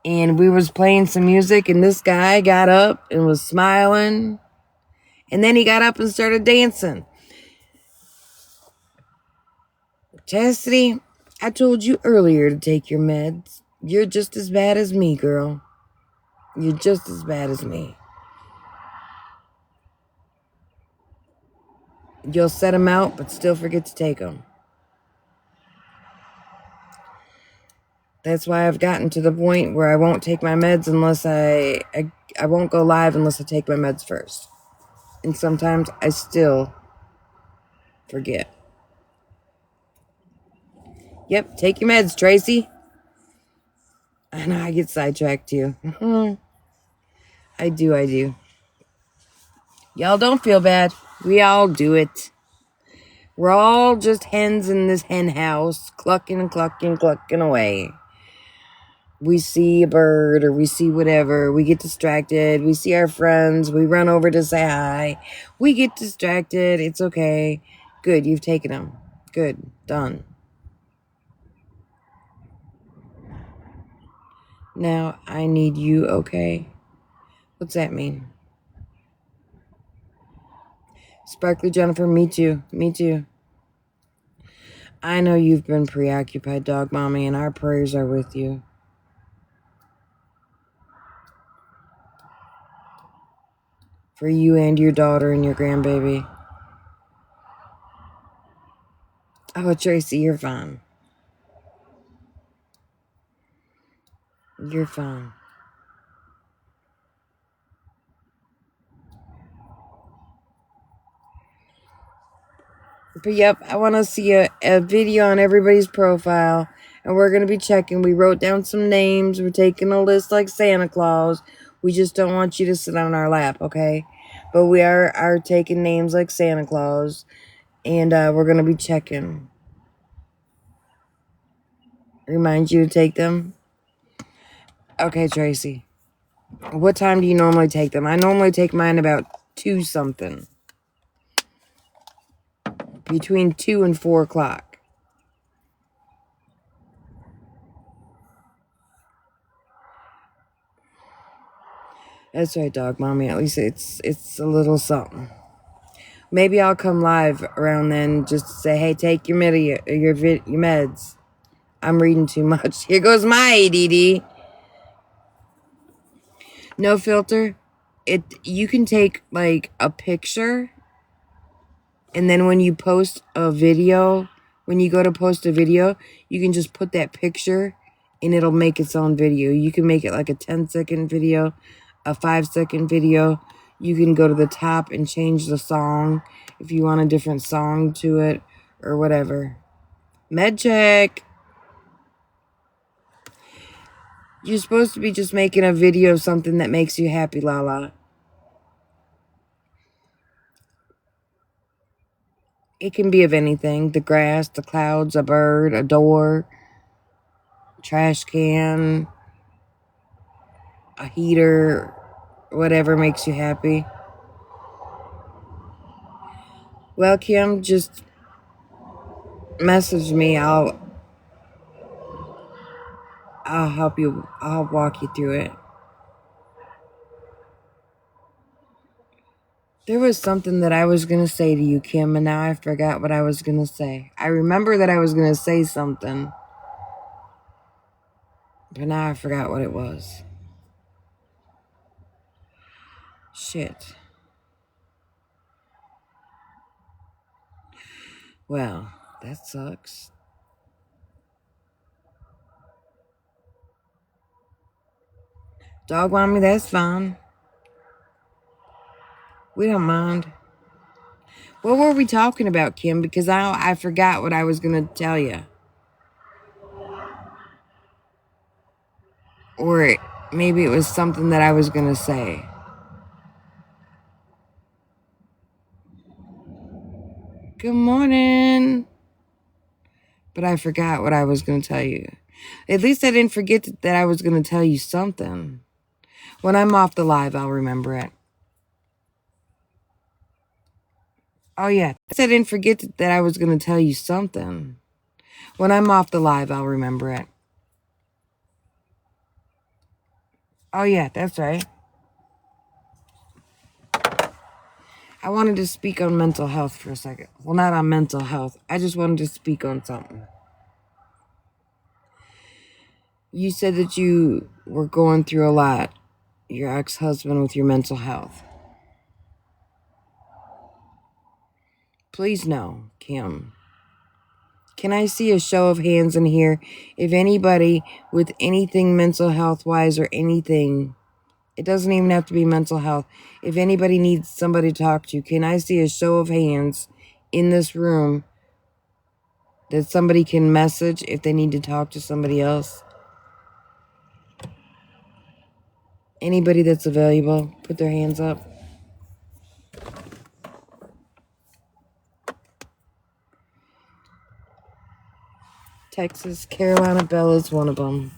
And we was playing some music, and this guy got up and was smiling. And then he got up and started dancing. Chastity, I told you earlier to take your meds. You're just as bad as me, girl. You're just as bad as me. You'll set them out, but still forget to take them. That's why I've gotten to the point where I won't take my meds unless I won't go live unless I take my meds first. And sometimes I still forget. Yep, take your meds, Tracy. I know I get sidetracked too. I do. Y'all don't feel bad. We all do it. We're all just hens in this hen house, clucking away. We see a bird or we see whatever. We get distracted. We see our friends. We run over to say hi. We get distracted. It's okay. Good, you've taken them. Good, done. Now I need you, okay? What's that mean? Sparkly Jennifer, me too. I know you've been preoccupied, dog mommy, and our prayers are with you. For you and your daughter and your grandbaby. Oh, Tracy, you're fine. You're fine. But yep, I want to see a video on everybody's profile. And we're going to be checking. We wrote down some names. We're taking a list like Santa Claus. We just don't want you to sit on our lap, okay? But we are taking names like Santa Claus, and we're going to be checking. Remind you to take them? Okay, Tracy. What time do you normally take them? I normally take mine about 2 something. Between 2 and 4 o'clock. That's right, dog mommy. At least it's a little something. Maybe I'll come live around then just to say, hey, take your meds. I'm reading too much. Here goes my ADD. No filter. You can take like a picture, and then when you post a video, when you go to post a video, you can just put that picture and it'll make its own video. You can make it like a 10-second video, a 5-second video. You can go to the top and change the song if you want a different song to it or whatever. Med check. You're supposed to be just making a video of something that makes you happy, Lala. It can be of anything. The grass, the clouds, a bird, a door, trash can, a heater, whatever makes you happy. Well, Kim, just message me. I'll help you. I'll walk you through it. There was something that I was going to say to you, Kim, and now I forgot what I was going to say. I remember that I was going to say something, but now I forgot what it was. Shit. Well, that sucks. Dog want me, that's fine. We don't mind. What were we talking about, Kim? Because I forgot what I was going to tell you. Or maybe it was something that I was going to say. Good morning. But I forgot what I was going to tell you. At least I didn't forget that I was going to tell you something. When I'm off the live, I'll remember it. Oh, yeah. I didn't forget that I was going to tell you something. When I'm off the live, I'll remember it. Oh, yeah, that's right. I wanted to speak on mental health for a second. Well, not on mental health. I just wanted to speak on something. You said that you were going through a lot, your ex-husband, with your mental health. Please no, Kim. Can I see a show of hands in here? If anybody with anything mental health-wise or anything, it doesn't even have to be mental health. If anybody needs somebody to talk to, can I see a show of hands in this room that somebody can message if they need to talk to somebody else? Anybody that's available, put their hands up. Texas, Carolina Bella's one of them.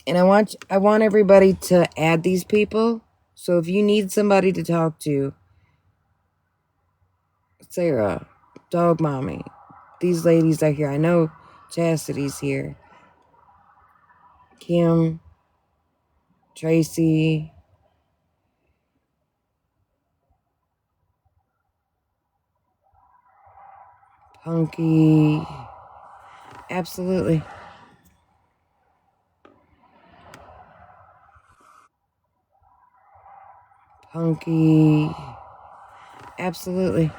And I want everybody to add these people. So if you need somebody to talk to, Sarah, Dog Mommy, these ladies are here. I know Chastity's here. Kim, Tracy, Punky. Absolutely. Punky. Absolutely.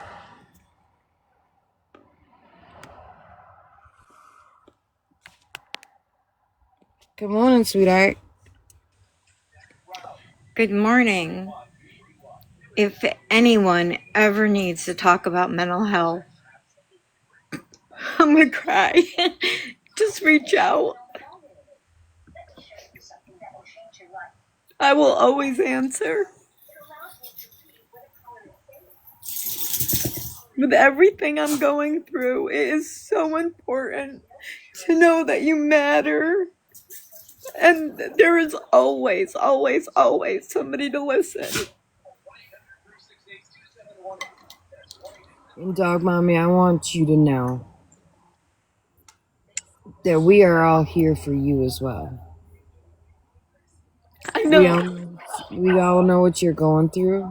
Good morning, sweetheart. Good morning. If anyone ever needs to talk about mental health, I'm gonna cry. Just reach out. I will always answer. with everything I'm going through, it is so important to know that you matter. And there is always, always, always somebody to listen. And Dog Mommy, I want you to know that we are all here for you as well. I We know. all we all know what you're going through,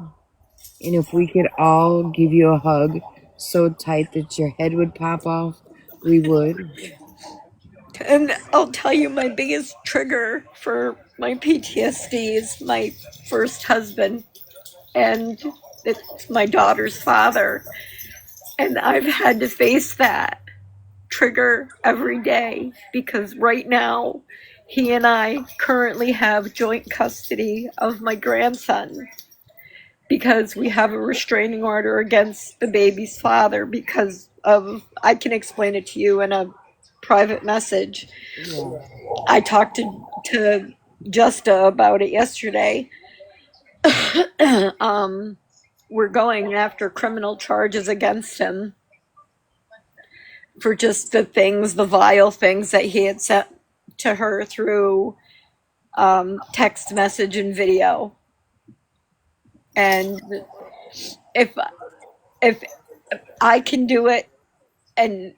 and if we could all give you a hug so tight that your head would pop off, we would. And I'll tell you, my biggest trigger for my PTSD is my first husband, and it's my daughter's father. And I've had to face that trigger every day because right now he and I currently have joint custody of my grandson because we have a restraining order against the baby's father because of, I can explain it to you in a private message. Yeah. I talked to Justa about it yesterday. We're going after criminal charges against him for just the things, the vile things that he had sent to her through text message and video. And if if I can do it, and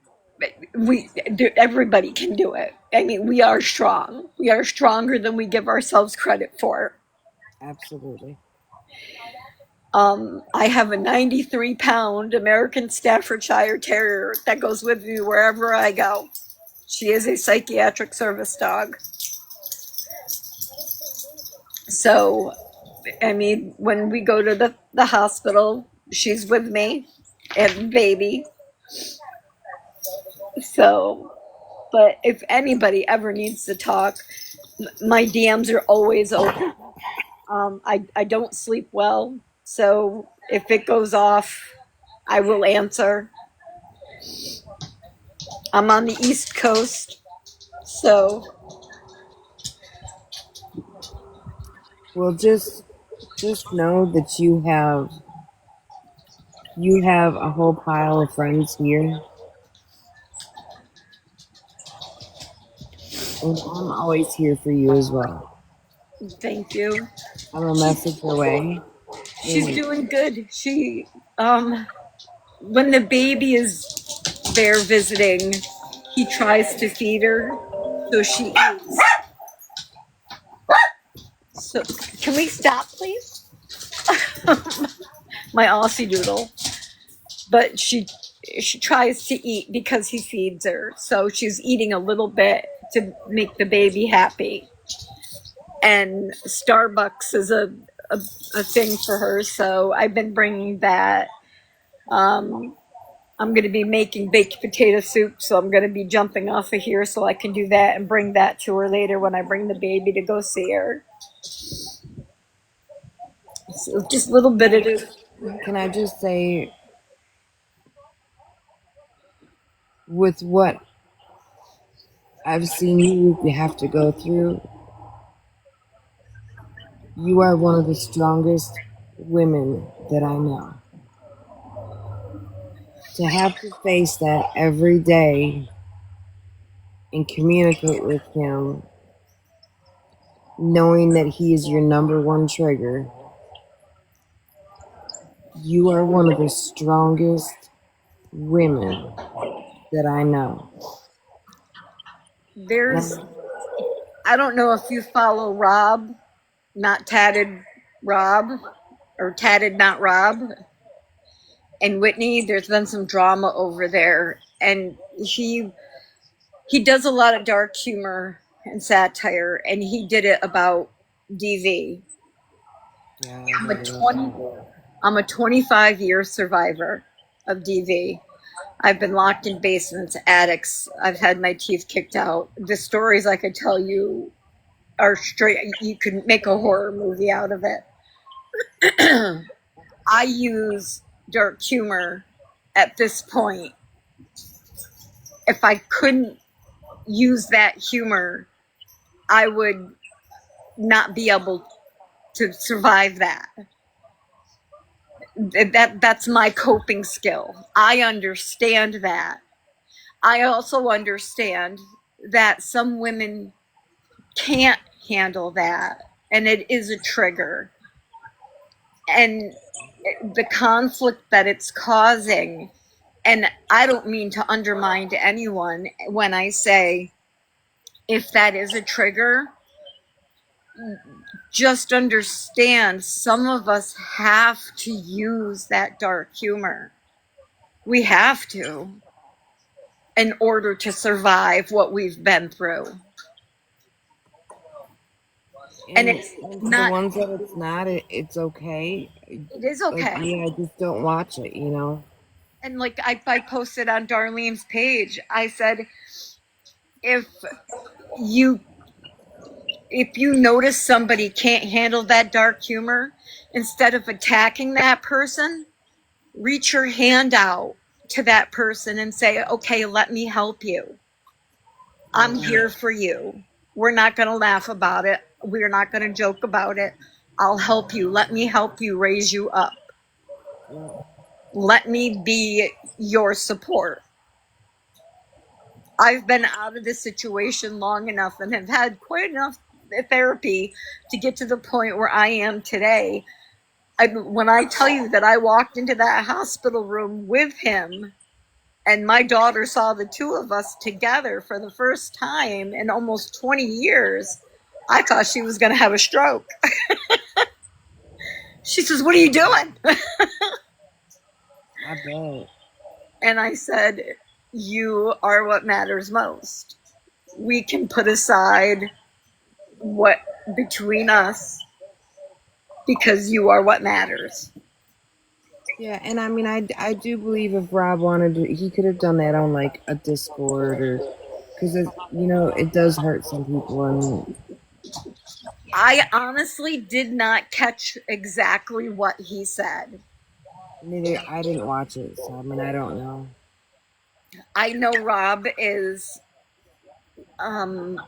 everybody can do it. I mean, we are strong. We are stronger than we give ourselves credit for. Absolutely. I have a 93-pound American Staffordshire Terrier that goes with me wherever I go. She is a psychiatric service dog. So, I mean, when we go to the hospital, she's with me and baby. So, but if anybody ever needs to talk, my DMs are always open. I don't sleep well, so if it goes off, I will answer. I'm on the East Coast, so Well, just know that you have a whole pile of friends here, and I'm always here for you as well. thank you. I'm a She, message away. she's And doing good. When the baby is there visiting, he tries to feed her, so she eats. So, can we stop, please? My Aussie Doodle. But she tries to eat because he feeds her, so she's eating a little bit to make the baby happy. And Starbucks is a thing for her, so I've been bringing that. Um, I'm going to be making baked potato soup, so I'm going to be jumping off of here so I can do that and bring that to her later when I bring the baby to go see her. So just a little bit of it. can I just say, with what I've seen you have to go through, you are one of the strongest women that I know. To have to face that every day and communicate with him, knowing that he is your number one trigger, you are one of the strongest women that I know. And There's, I don't know if you follow Rob, not tatted Rob, or tatted not Rob, and Whitney. There's been some drama over there, and he does a lot of dark humor and satire, and he did it about DV. yeah, I I'm a heard about 20 that. I'm a 25-year survivor of DV. I've been locked in basements, attics. I've had my teeth kicked out. The stories I could tell you are straight. You could make a horror movie out of it. I use dark humor at this point. If I couldn't use that humor, I would not be able to survive that. that's my coping skill. I understand that. I also understand that some women can't handle that, and it is a trigger. And the conflict that it's causing, and I don't mean to undermine anyone when I say if that is a trigger, just understand some of us have to use that dark humor. We have to in order to survive what we've been through. And it's And for the not, ones that it's not, it's okay. it is Like okay. me, I just don't watch it, you know? And like I posted on Darlene's page, I said, if you if you notice somebody can't handle that dark humor, instead of attacking that person, reach your hand out to that person and say, okay, let me help you. I'm Right. here for you. We're not going to laugh about it. We're not going to joke about it. I'll help you. Let me help you raise you up. Yeah. Let me be your support. I've been out of this situation long enough and have had quite enough therapy to get to the point where I am today. When I tell you that I walked into that hospital room with him and my daughter saw the two of us together for the first time in almost 20 years, I thought she was going to have a stroke. She says, "What are you doing?" I bet. And I said, "You are what matters most. We can put aside what between us because you are what matters." Yeah, and I mean, I do believe if Rob wanted to, he could have done that on like a Discord or because you know it does hurt some people, and I honestly did not catch exactly what he said. neither I didn't watch it, so I mean I don't know. I know Rob is um,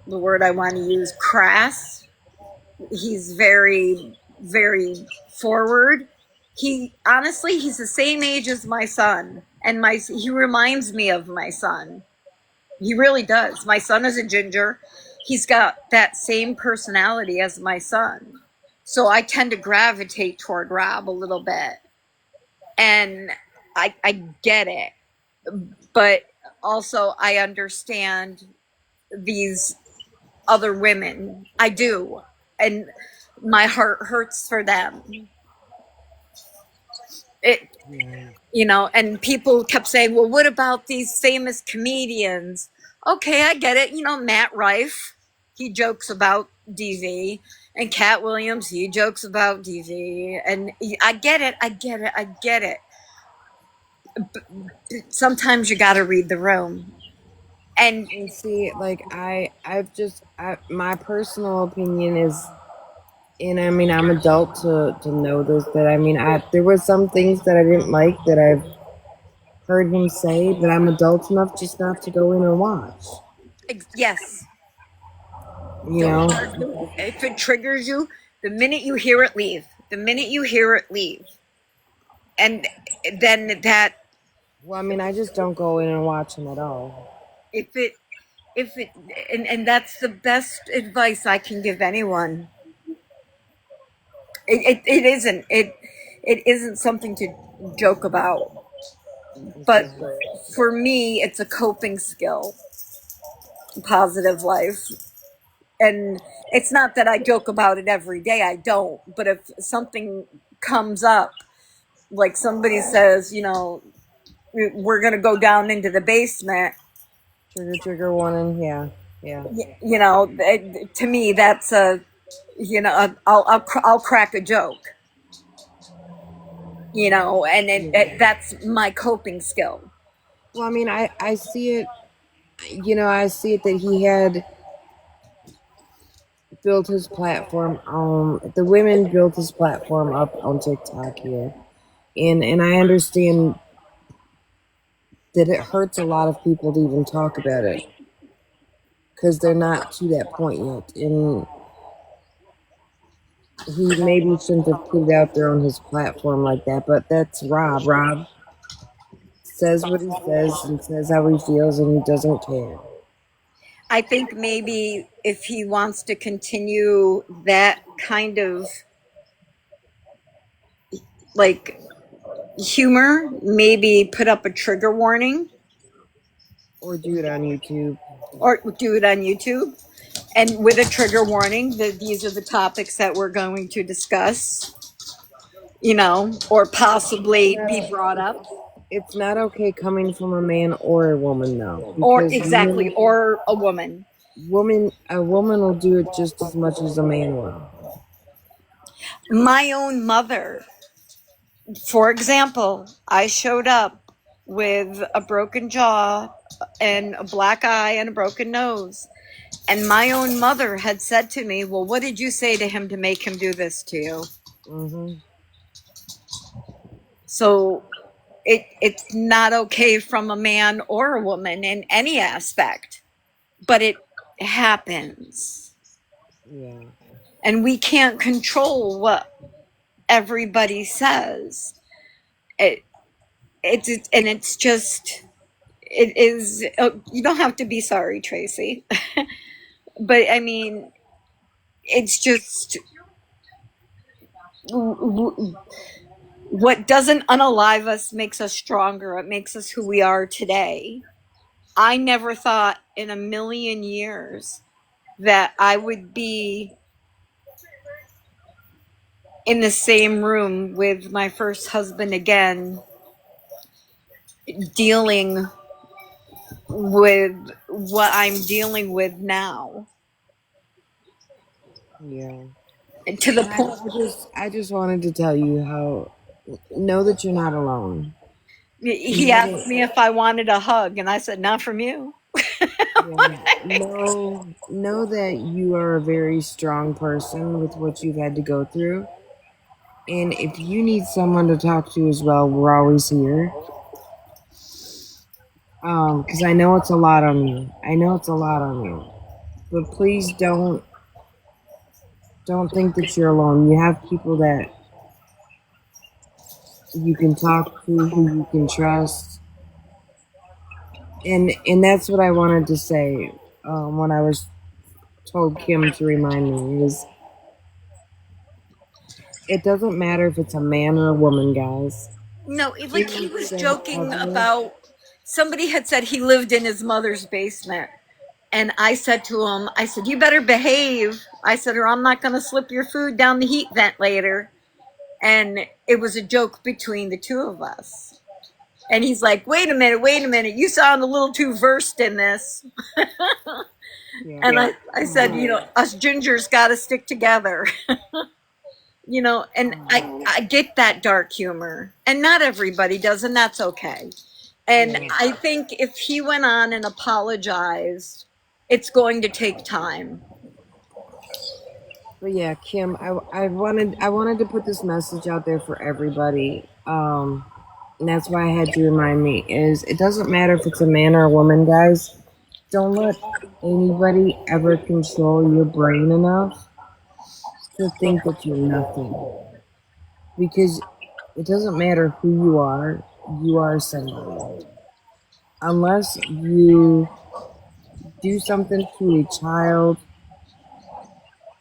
the word I want to use, crass. He's very, very forward. He honestly, he's the same age as my son, and my he reminds me of my son. He really does. My son is a ginger. He's got that same personality as my son. So I tend to gravitate toward Rob a little bit. And I get it. But also I understand these other women. I do. And my heart hurts for them. It Yeah. and people kept saying, well, what about these famous comedians? Okay, I get it. Matt Rife, he jokes about DV, and Cat Williams, he jokes about DV, and I get it, I get it. Sometimes you got to read the room. And And see, like my personal opinion is, and I mean I'm adult to know this, that I mean there were some things that I didn't like that I've heard him say, but I'm adult enough just not to go in and watch. yes, You don't know, argue. If it triggers you, the minute you hear it, leave. The minute you hear it, leave. And then that, well, I mean I just don't go in and watch him at all. if it if it and that's the best advice I can give anyone. It isn't it isn't something to joke about, This but is right. for me it's a coping skill. Positive life. And it's not that I joke about it every day, I don't, but if something comes up, like somebody says, we're going to go down into the basement. Trigger warning. Yeah, yeah, To me that's I'll crack a joke, and yeah. that's my coping skill. Well, I mean I see it. You know, I see it that he had built his platform. The women built his platform up on TikTok here, and I understand that it hurts a lot of people to even talk about it because they're not to that point yet. And He maybe shouldn't have put it out there on his platform like that, but that's Rob. Rob says what he says and says how he feels, and he doesn't care. I think maybe if he wants to continue that kind of like humor, maybe put up a trigger warning Or do it on YouTube. or do it on YouTube and with a trigger warning that these are the topics that we're going to discuss, or possibly be Yeah, brought up. it's not okay coming from a man or a woman though, Or because exactly, or a woman. a woman will do it just as much as a man will. My own mother, for example, I showed up with a broken jaw and a black eye and a broken nose. And my own mother had said to me, "Well, what did you say to him to make him do this to you?" Hmm. So it's not okay from a man or a woman in any aspect, but it happens. Yeah, And we can't control what everybody says. It, it's just, it is, you don't have to be sorry, Tracy. But I mean, it's just what doesn't unalive us makes us stronger. It makes us who we are today. I never thought in a million years that I would be in the same room with my first husband again, dealing with what I'm dealing with now. yeah. And to the And point, I just wanted to tell you how know that you're not alone. he Know asked that me if I wanted a hug, and I said, "Not from you." yeah, know that you are a very strong person with what you've had to go through. And if you need someone to talk to as well, we're always here. Because I know it's a lot on you. I know it's a lot on you. But please don't think that you're alone. You have people that you can talk to, who you can trust, and that's what I wanted to say when I was told Kim to remind me is it doesn't matter if it's a man or a woman, guys. No, like he Please was don't joking ever. about somebody had said he lived in his mother's basement. And I said to him, I said, "You better behave." I said, "Or I'm not going to slip your food down the heat vent later." And it was a joke between the two of us. And he's like, wait a minute. You sound a little too versed in this." Yeah, And I said, um, us gingers got to stick together. And um, I get that dark humor. And not everybody does, and that's okay. And yeah. I think if he went on and apologized, it's going to take time. But yeah, Kim, I wanted to put this message out there for everybody. And that's why I had to remind me is it doesn't matter if it's a man or a woman, guys. Don't let anybody ever control your brain enough to think that you're nothing. Because it doesn't matter who you are somebody. Unless you do something to a child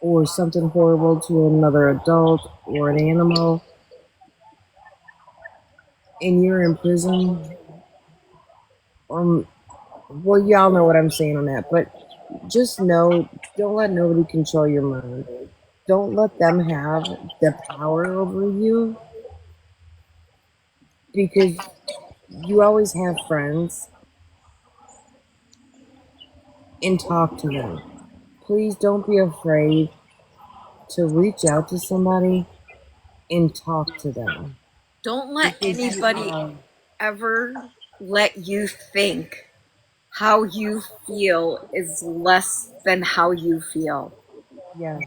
or something horrible to another adult or an animal and you're in prison, or well, y'all know what I'm saying on that, but just know don't let nobody control your mind. Don't let them have the power over you because you always have friends and talk to them. Please don't be afraid to reach out to somebody and talk to them Don't let because you anybody are, ever let you think how you feel is less than how you feel. yes,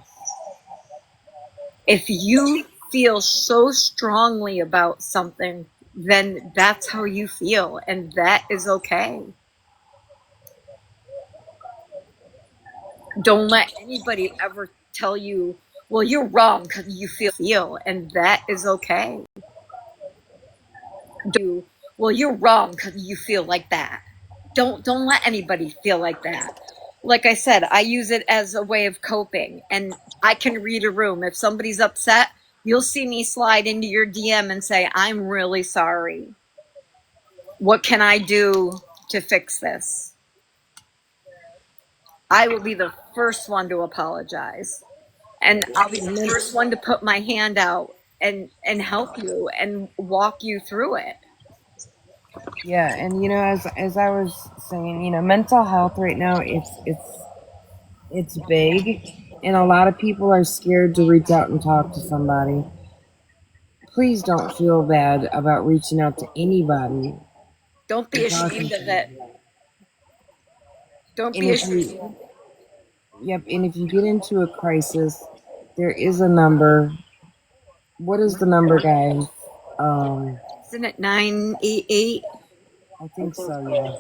If you feel so strongly about something, then that's how you feel, and that is okay. Don't let anybody ever tell you well, you're wrong because you feel, and that is okay. Well, you're wrong because you feel like that. Don't let anybody feel like that. Like I said, I use it as a way of coping, and I can read a room. If somebody's upset, you'll see me slide into your DM and say, I'm really sorry. What can I do to fix this? I will be the first one to apologize. And I'll be the first one to put my hand out and help you and walk you through it. Yeah, and as I was saying, mental health right now, it's big, and a lot of people are scared to reach out and talk to somebody. Please don't feel bad about reaching out to anybody Don't be and talking ashamed to of it. them. Don't And be if ashamed. you, yep, and if you get into a crisis, there is a number. What is the number, guys? Um, Isn't it 988? I think so. Yeah.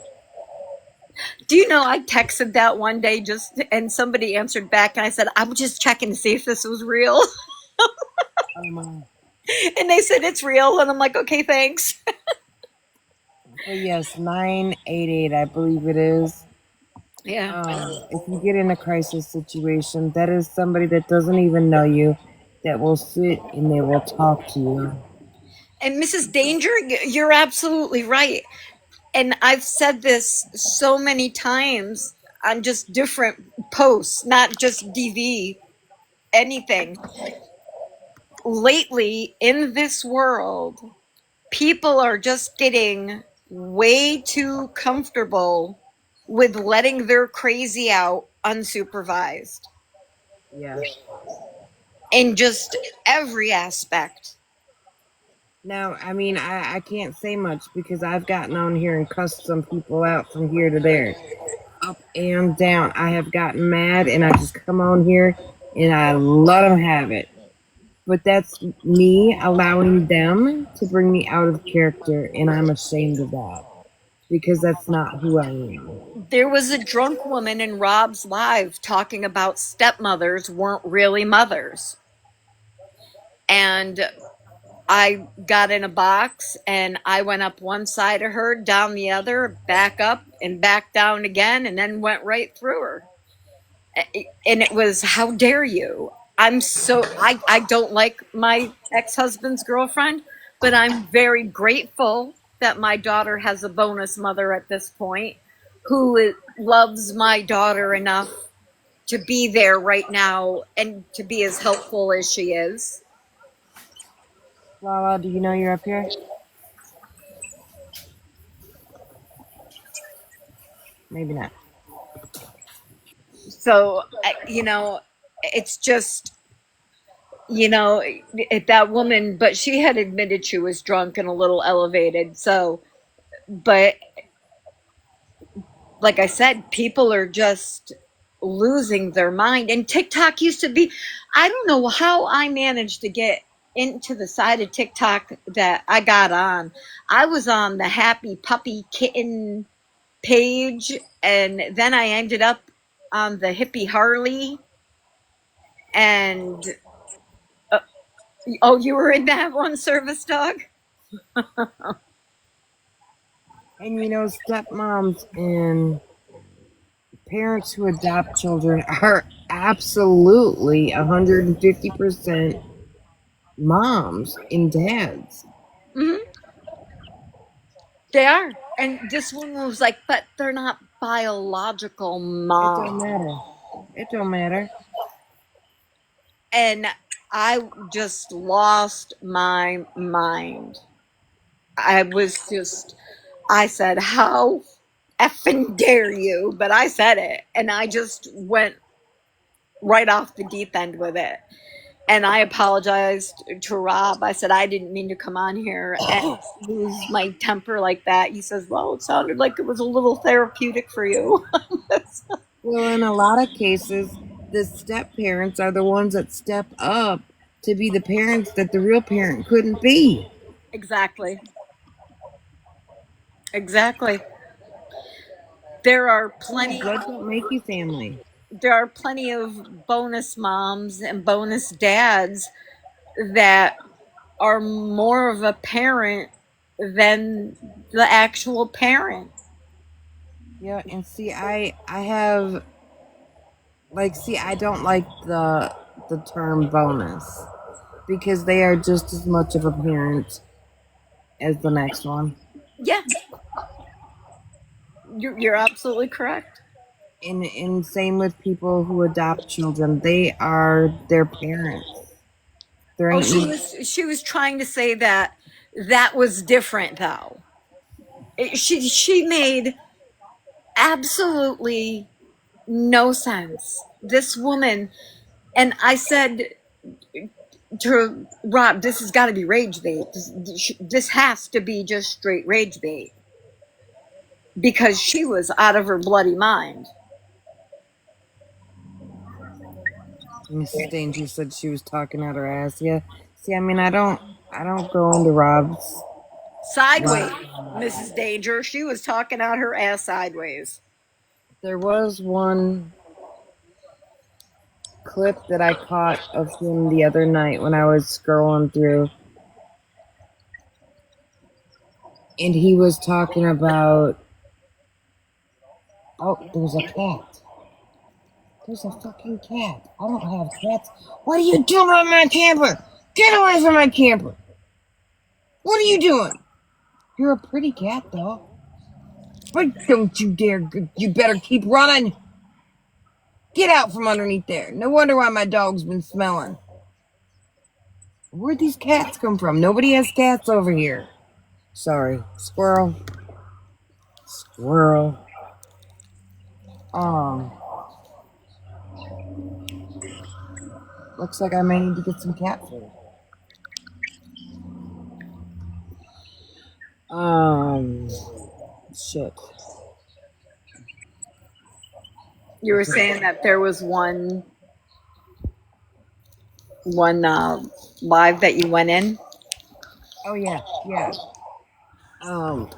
Do you know I texted that one day just and somebody answered back and I said, I was just checking to see if this was real. Um, And they said it's real. And I'm like, okay, thanks. so yes, 988, I believe it is. Yeah. If you get in a crisis situation, that is somebody that doesn't even know you that will sit and they will talk to you. And Mrs. Danger, you're absolutely right. And I've said this so many times on just different posts, not just DV, anything. Lately, in this world, people are just getting way too comfortable with letting their crazy out unsupervised Yeah. in just every aspect. Now, I mean, I can't say much because I've gotten on here and cussed some people out from here to there, up and down. I have gotten mad and I just come on here and I let them have it. But that's me allowing them to bring me out of character, and I'm ashamed of that because that's not who I am. There was a drunk woman in Rob's live talking about stepmothers weren't really mothers. And I got in a box and I went up one side of her, down the other, back up and back down again, and then went right through her. And it was, how dare you? I don't like my ex-husband's girlfriend, but I'm very grateful that my daughter has a bonus mother at this point who loves my daughter enough to be there right now and to be as helpful as she is. Lala, do you know you're up here? Maybe not. So, it's just, that woman, but she had admitted she was drunk and a little elevated. So, but like I said, people are just losing their mind. And TikTok used to be, I don't know how I managed to get into the side of TikTok that I got on. I was on the happy puppy kitten page, and then I ended up on the hippie Harley. And oh, you were in that one, service dog? And stepmoms and parents who adopt children are absolutely 150% moms and dads. Hmm. They are. And this one was like, but they're not biological It don't mom. matter. It don't matter. And I just lost my mind. I was just, I said, how effing dare you? But I said it. And I just went right off the deep end with it. And I apologized to Rob. I said, I didn't mean to come on here and lose my temper like that. He says, well, it sounded like it was a little therapeutic for you. Well, in a lot of cases, the step parents are the ones that step up to be the parents that the real parent couldn't be. Exactly. Exactly. There are Yeah, plenty. blood don't make you family. there are plenty of bonus moms and bonus dads that are more of a parent than the actual parent. Yeah, and see, I have like see, I don't like the term bonus because they are just as much of a parent as the next one. Yeah, you're absolutely correct. And same with people who adopt children. They are their parents. There Oh, ain't she no, was she was trying to say that that was different though. She made absolutely no sense. This woman, and I said to Rob, this has got to be rage bait. This has to be just straight rage bait because she was out of her bloody mind. Mrs. Danger said she was talking out her ass. Yeah. See, I mean, I don't go into Rob's. Sideways, Rob. Mrs. Danger. She was talking out her ass sideways. There was one clip that I caught of him the other night when I was scrolling through, and he was talking about, oh, there's a cat. There's a fucking cat. I don't have cats. What are you doing on my camper? Get away from my camper. What are you doing? You're a pretty cat, though. But don't you dare. You better keep running. Get out from underneath there. No wonder why my dog's been smelling. Where'd these cats come from? Nobody has cats over here. Sorry. Squirrel. Squirrel. Um. Looks like I may need to get some cat food. Shit. You were saying that there was one live that you went in. Oh yeah, yeah. Um,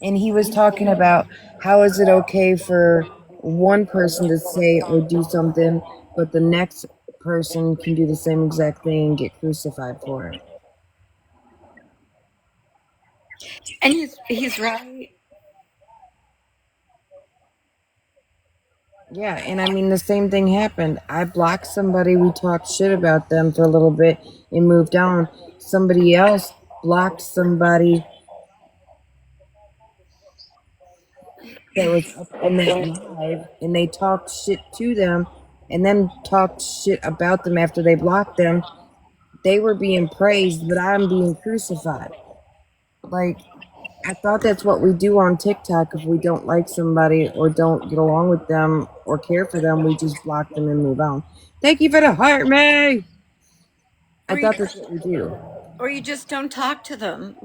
and he was talking about how is it okay for one person to say or do something, but the next person can do the same exact thing and get crucified for it. And he's right. Yeah, and I mean the same thing happened. I blocked somebody, we talked shit about them for a little bit and moved on. Somebody else blocked somebody that was up in that live and they talked shit to them and then talked shit about them after they blocked them. They were being praised, but I'm being crucified. Like, I thought that's what we do on TikTok. If we don't like somebody or don't get along with them or care for them, we just block them and move on. Thank you for the heart, May. I Or you, thought that's what we do. or you just don't talk to them.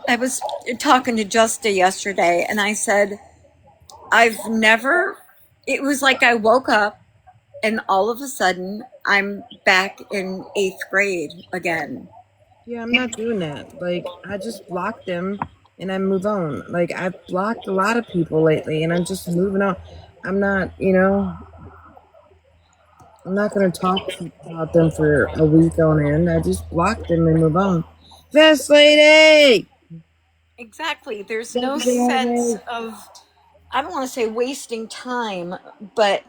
I was talking to Justa yesterday, and I said I've never. It was like I woke up, and all of a sudden I'm back in eighth grade again. Yeah, I'm not doing that. Like, I just block them and I move on. Like, I've blocked a lot of people lately and I'm just moving on. I'm not, I'm not going to talk about them for a week on end. I just block them and move on. Fast lady! Exactly. There's Thank no you for the heart, sense May. of, I don't want to say wasting time, but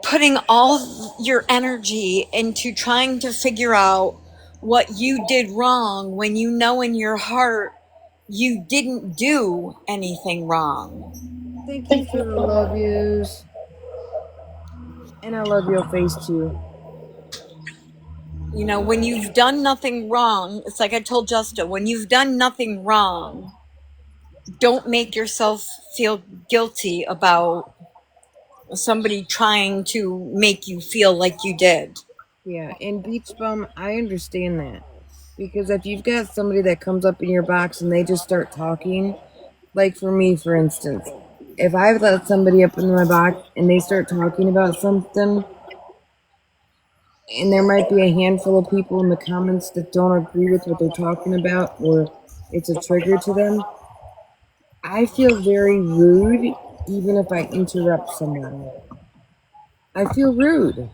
putting all your energy into trying to figure out what you did wrong when you know in your heart you didn't do anything wrong. Thank you for the love yous. And I love your face too. You know, when you've done nothing wrong, it's like I told Justa, when you've done nothing wrong, don't make yourself feel guilty about somebody trying to make you feel like you did. Yeah, and Beach Bum, I understand that. Because if you've got somebody that comes up in your box and they just start talking, like for me, for instance, if I've let somebody up in my box and they start talking about something, and there might be a handful of people in the comments that don't agree with what they're talking about, or it's a trigger to them, I feel very rude even if I interrupt someone. I feel rude.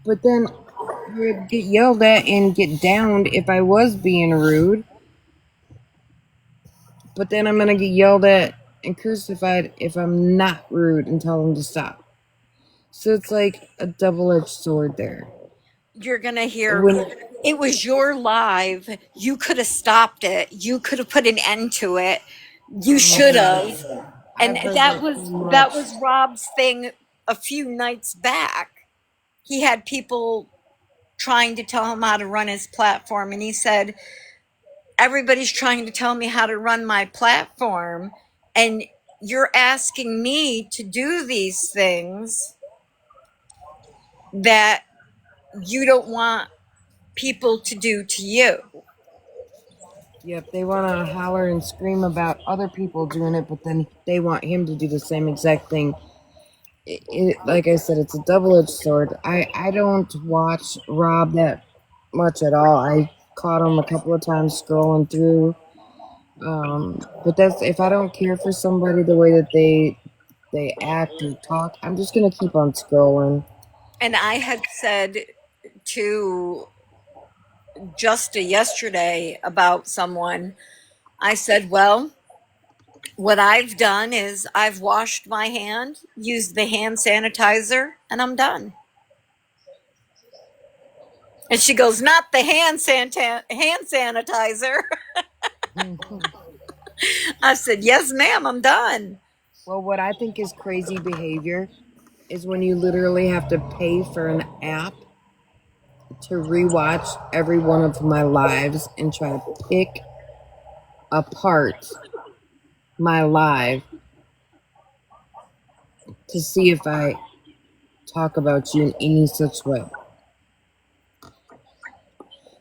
But then I would get yelled at and get downed if I was being rude. But then I'm going to get yelled at and crucified if I'm not rude and tell them to stop. So it's like a double edged sword there. You're going to hear, When it was your live. You could have stopped it. You could have put an end to it. You should have. And I've heard that so that much. was Rob's thing a few nights back. He had people trying to tell him how to run his platform, and he said, everybody's trying to tell me how to run my platform, and you're asking me to do these things that you don't want people to do to you. Yep, they want to holler and scream about other people doing it, but then they want him to do the same exact thing. Like I said, it's a double-edged sword. I don't watch Rob that much at all. I caught him a couple of times scrolling through. But that's if I don't care for somebody the way that they act or talk, I'm just gonna keep on scrolling. And I had said to just yesterday about someone, I said, well, what I've done is I've washed my hand, used the hand sanitizer, and I'm done. And she goes, not the hand sanitizer. I said, yes, ma'am, I'm done. Well, what I think is crazy behavior is when you literally have to pay for an app to rewatch every one of my lives and try to pick apart my live to see if I talk about you in any such way.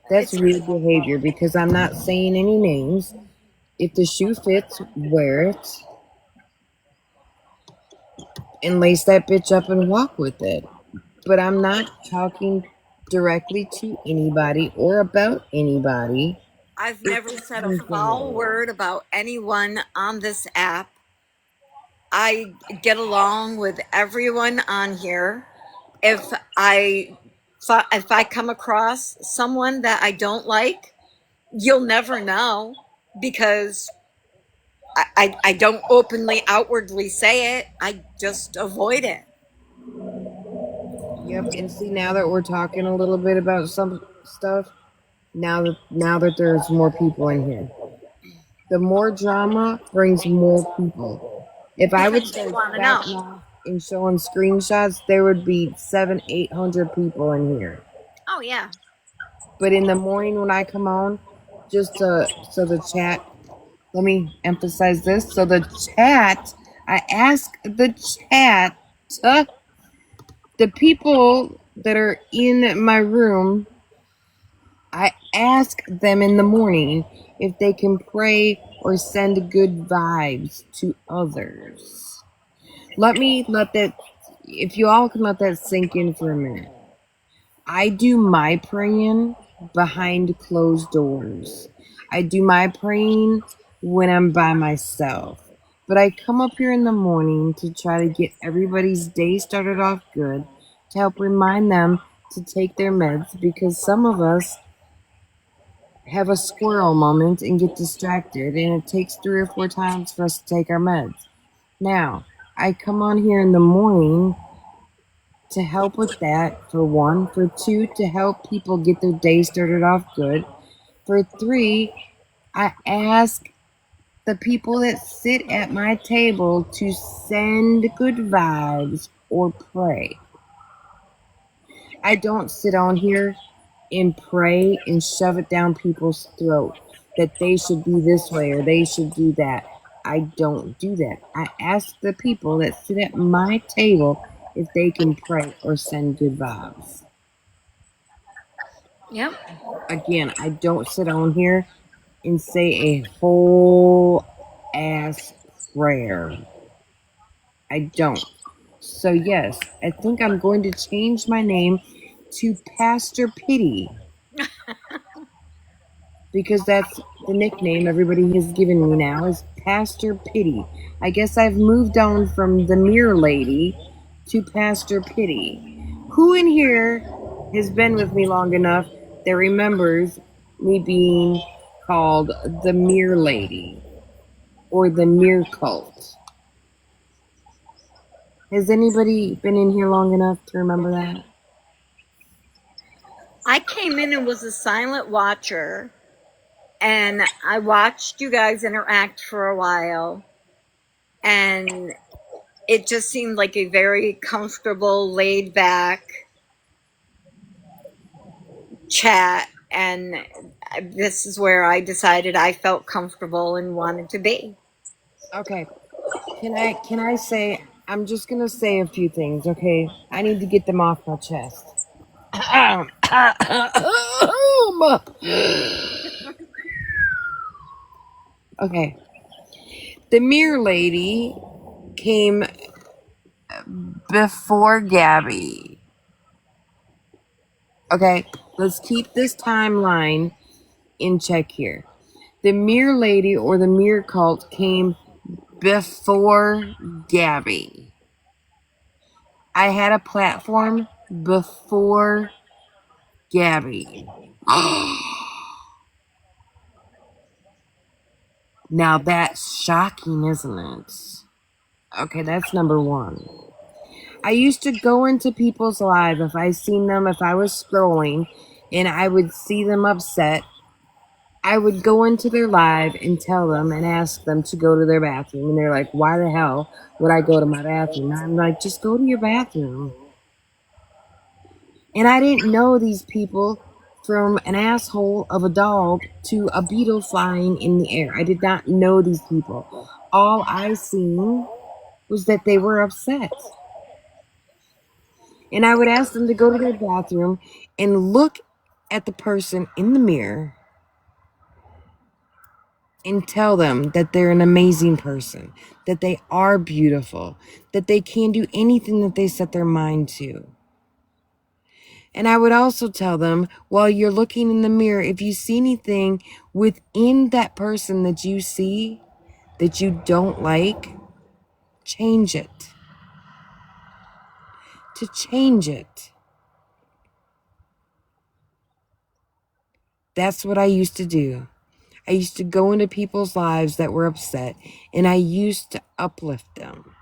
That's weird behavior because I'm not saying any names. If the shoe fits, wear it and lace that bitch up and walk with it. But I'm not talking directly to anybody or about anybody. I've never said a foul word about anyone on this app. I get along with everyone on here. If I if I come across someone that I don't like, you'll never know because I don't openly, outwardly say it. I just avoid it. Yep, and see now that we're talking a little bit about some stuff, now that there's more people in here. The more drama brings more people. If I would Because they start want to know. spouting off and showing screenshots, there would be 700-800 people in here. Oh, yeah. But in the morning when I come on, just so the chat, let me emphasize this. So the chat, I ask the chat, uh, the people that are in my room, I ask them in the morning if they can pray or send good vibes to others. Let that, if you all can let that sink in for a minute. I do my praying behind closed doors. I do my praying when I'm by myself. But I come up here in the morning to try to get everybody's day started off good, to help remind them to take their meds because some of us have a squirrel moment and get distracted, and it takes 3 or 4 times for us to take our meds. Now, I come on here in the morning to help with that, for one. For two, to help people get their day started off good. For three, I ask the people that sit at my table to send good vibes or pray. I don't sit on here and pray and shove it down people's throat that they should be this way or they should do that. I don't do that. I ask the people that sit at my table if they can pray or send good vibes. Yep. Again, I don't sit on here and say a whole ass prayer. I don't. So, yes, I think I'm going to change my name to Pastor Pity. because that's the nickname everybody has given me now, is Pastor Pity. I guess I've moved on from the Mirror Lady to Pastor Pity. Who in here has been with me long enough that remembers me being called the Mirror Lady or the Mirror Cult? Has anybody been in here long enough to remember that? I came in and was a silent watcher, and I watched you guys interact for a while, and it just seemed like a very comfortable, laid back chat, and this is where I decided I felt comfortable and wanted to be. Okay. Can I say, I'm just gonna say a few things, okay? I need to get them off my chest. Okay. The Mirror Lady came before Gabby. Okay, let's keep this timeline in check here. The Mirror Lady or the Mirror Cult came before Gabby. I had a platform before Gabby. Now that's shocking, isn't it? Okay, that's number one. I used to go into people's lives if I seen them, if I was scrolling and I would see them upset, I would go into their live and tell them and ask them to go to their bathroom. And they're like, why the hell would I go to my bathroom? And I'm like, just go to your bathroom. And I didn't know these people from an asshole of a dog to a beetle flying in the air. I did not know these people. All I seen was that they were upset. And I would ask them to go to their bathroom and look at the person in the mirror and tell them that they're an amazing person, that they are beautiful, that they can do anything that they set their mind to. And I would also tell them, while you're looking in the mirror, if you see anything within that person that you see that you don't like, change it. To change it. That's what I used to do. I used to go into people's lives that were upset, and I used to uplift them.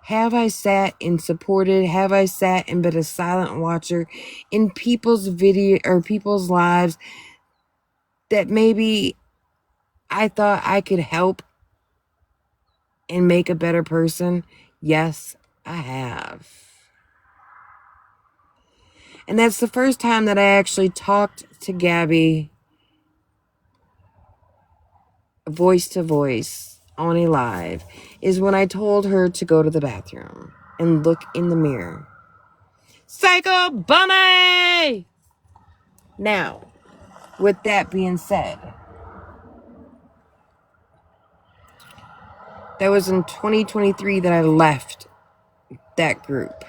Have I sat and supported? Have I sat and been a silent watcher in people's video or people's lives that maybe I thought I could help and make a better person? Yes, I have. And that's the first time that I actually talked to Gabby voice to voice on a live, is when I told her to go to the bathroom and look in the mirror. Psycho Bunny! Now, with that being said, that was in 2023 that I left that group.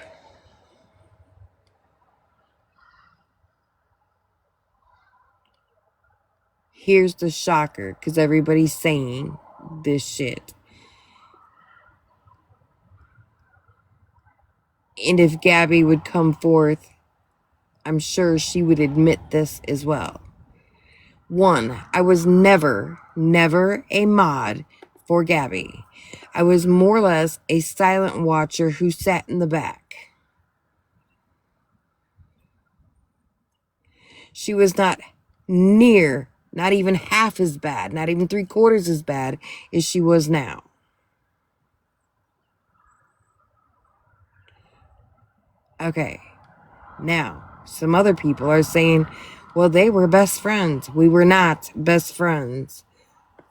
Here's the shocker, because everybody's saying this shit. And if Gabby would come forth, I'm sure she would admit this as well. One, I was never a mod for Gabby. I was more or less a silent watcher who sat in the back. She was not even half as bad, not even 3/4 as bad as she was now. Okay, now, some other people are saying, well, they were best friends. We were not best friends.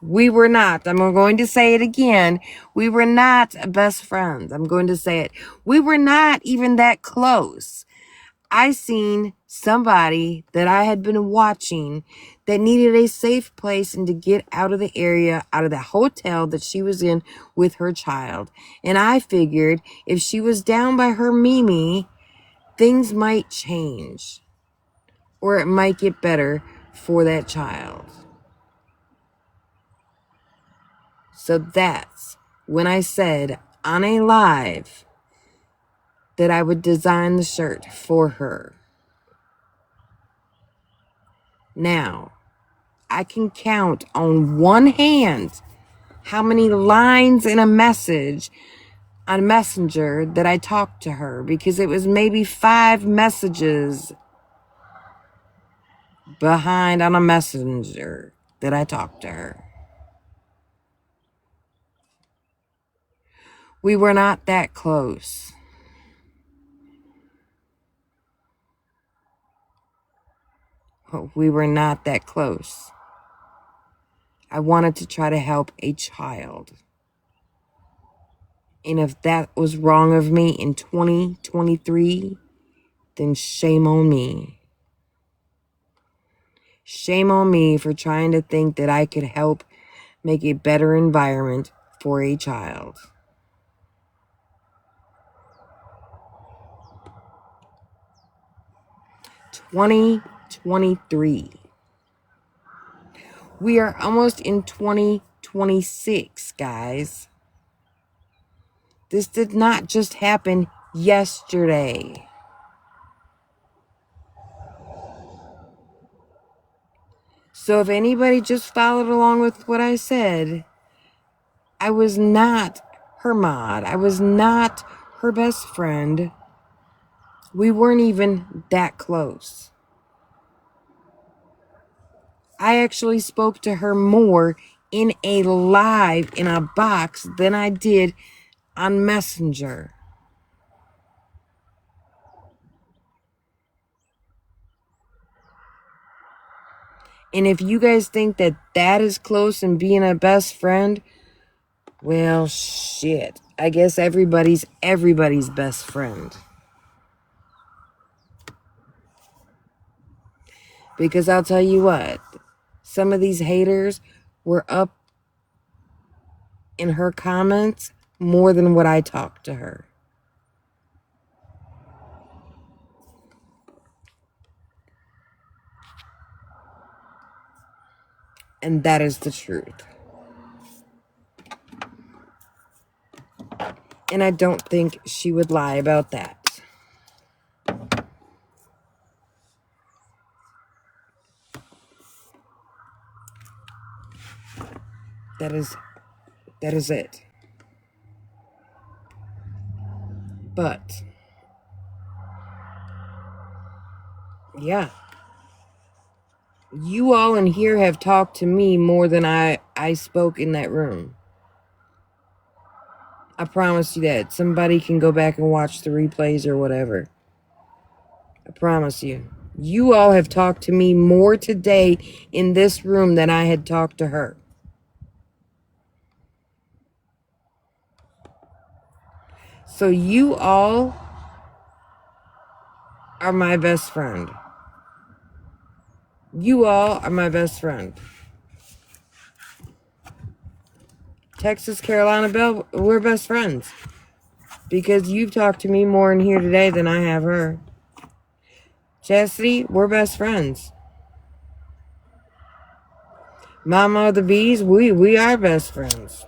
We were not. I'm going to say it again. We were not best friends. I'm going to say it. We were not even that close. I seen somebody that I had been watching that needed a safe place and to get out of the area, out of the hotel that she was in with her child. And I figured if she was down by her Mimi, things might change or it might get better for that child. So that's when I said on a live that I would design the shirt for her. Now, I can count on one hand how many lines in a message on Messenger that I talked to her, because it was maybe 5 messages behind on a Messenger that I talked to her. We were not that close. We were not that close. I wanted to try to help a child. And if that was wrong of me in 2023, then shame on me. Shame on me for trying to think that I could help make a better environment for a child. (2023). We are almost in 2026, guys. This did not just happen yesterday. So if anybody just followed along with what I said, I was not her mod. I was not her best friend. We weren't even that close. I actually spoke to her more in a live, in a box, than I did on Messenger. And if you guys think that that is close and being a best friend, well, shit. I guess everybody's best friend. Because I'll tell you what, some of these haters were up in her comments more than what I talked to her. And that is the truth. And I don't think she would lie about that. That is it. But yeah. You all in here have talked to me more than I spoke in that room. I promise you that. Somebody can go back and watch the replays or whatever. I promise you. You all have talked to me more today in this room than I had talked to her. So you all are my best friend. You all are my best friend. Texas, Carolina, Belle, we're best friends. Because you've talked to me more in here today than I have her. Chastity, we're best friends. Mama of the Bees, we are best friends.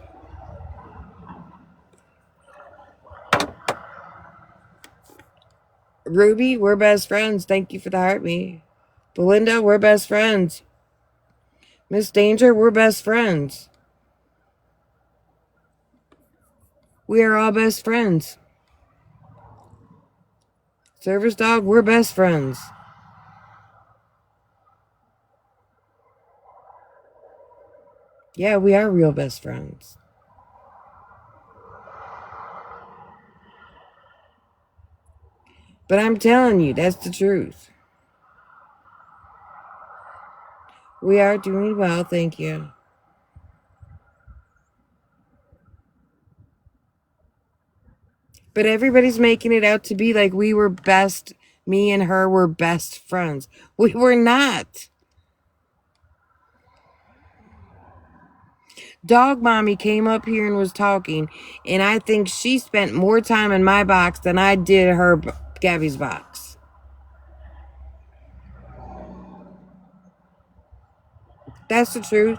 Ruby, we're best friends. Thank you for the heartbeat. Belinda, we're best friends. Miss Danger, we're best friends. We are all best friends. Service Dog, we're best friends. Yeah, we are real best friends. But I'm telling you, that's the truth. We are doing well, thank you. But everybody's making it out to be like we were me and her were best friends. We were not. Dog Mommy came up here and was talking, and I think she spent more time in my box than I did her Gabby's box. That's the truth.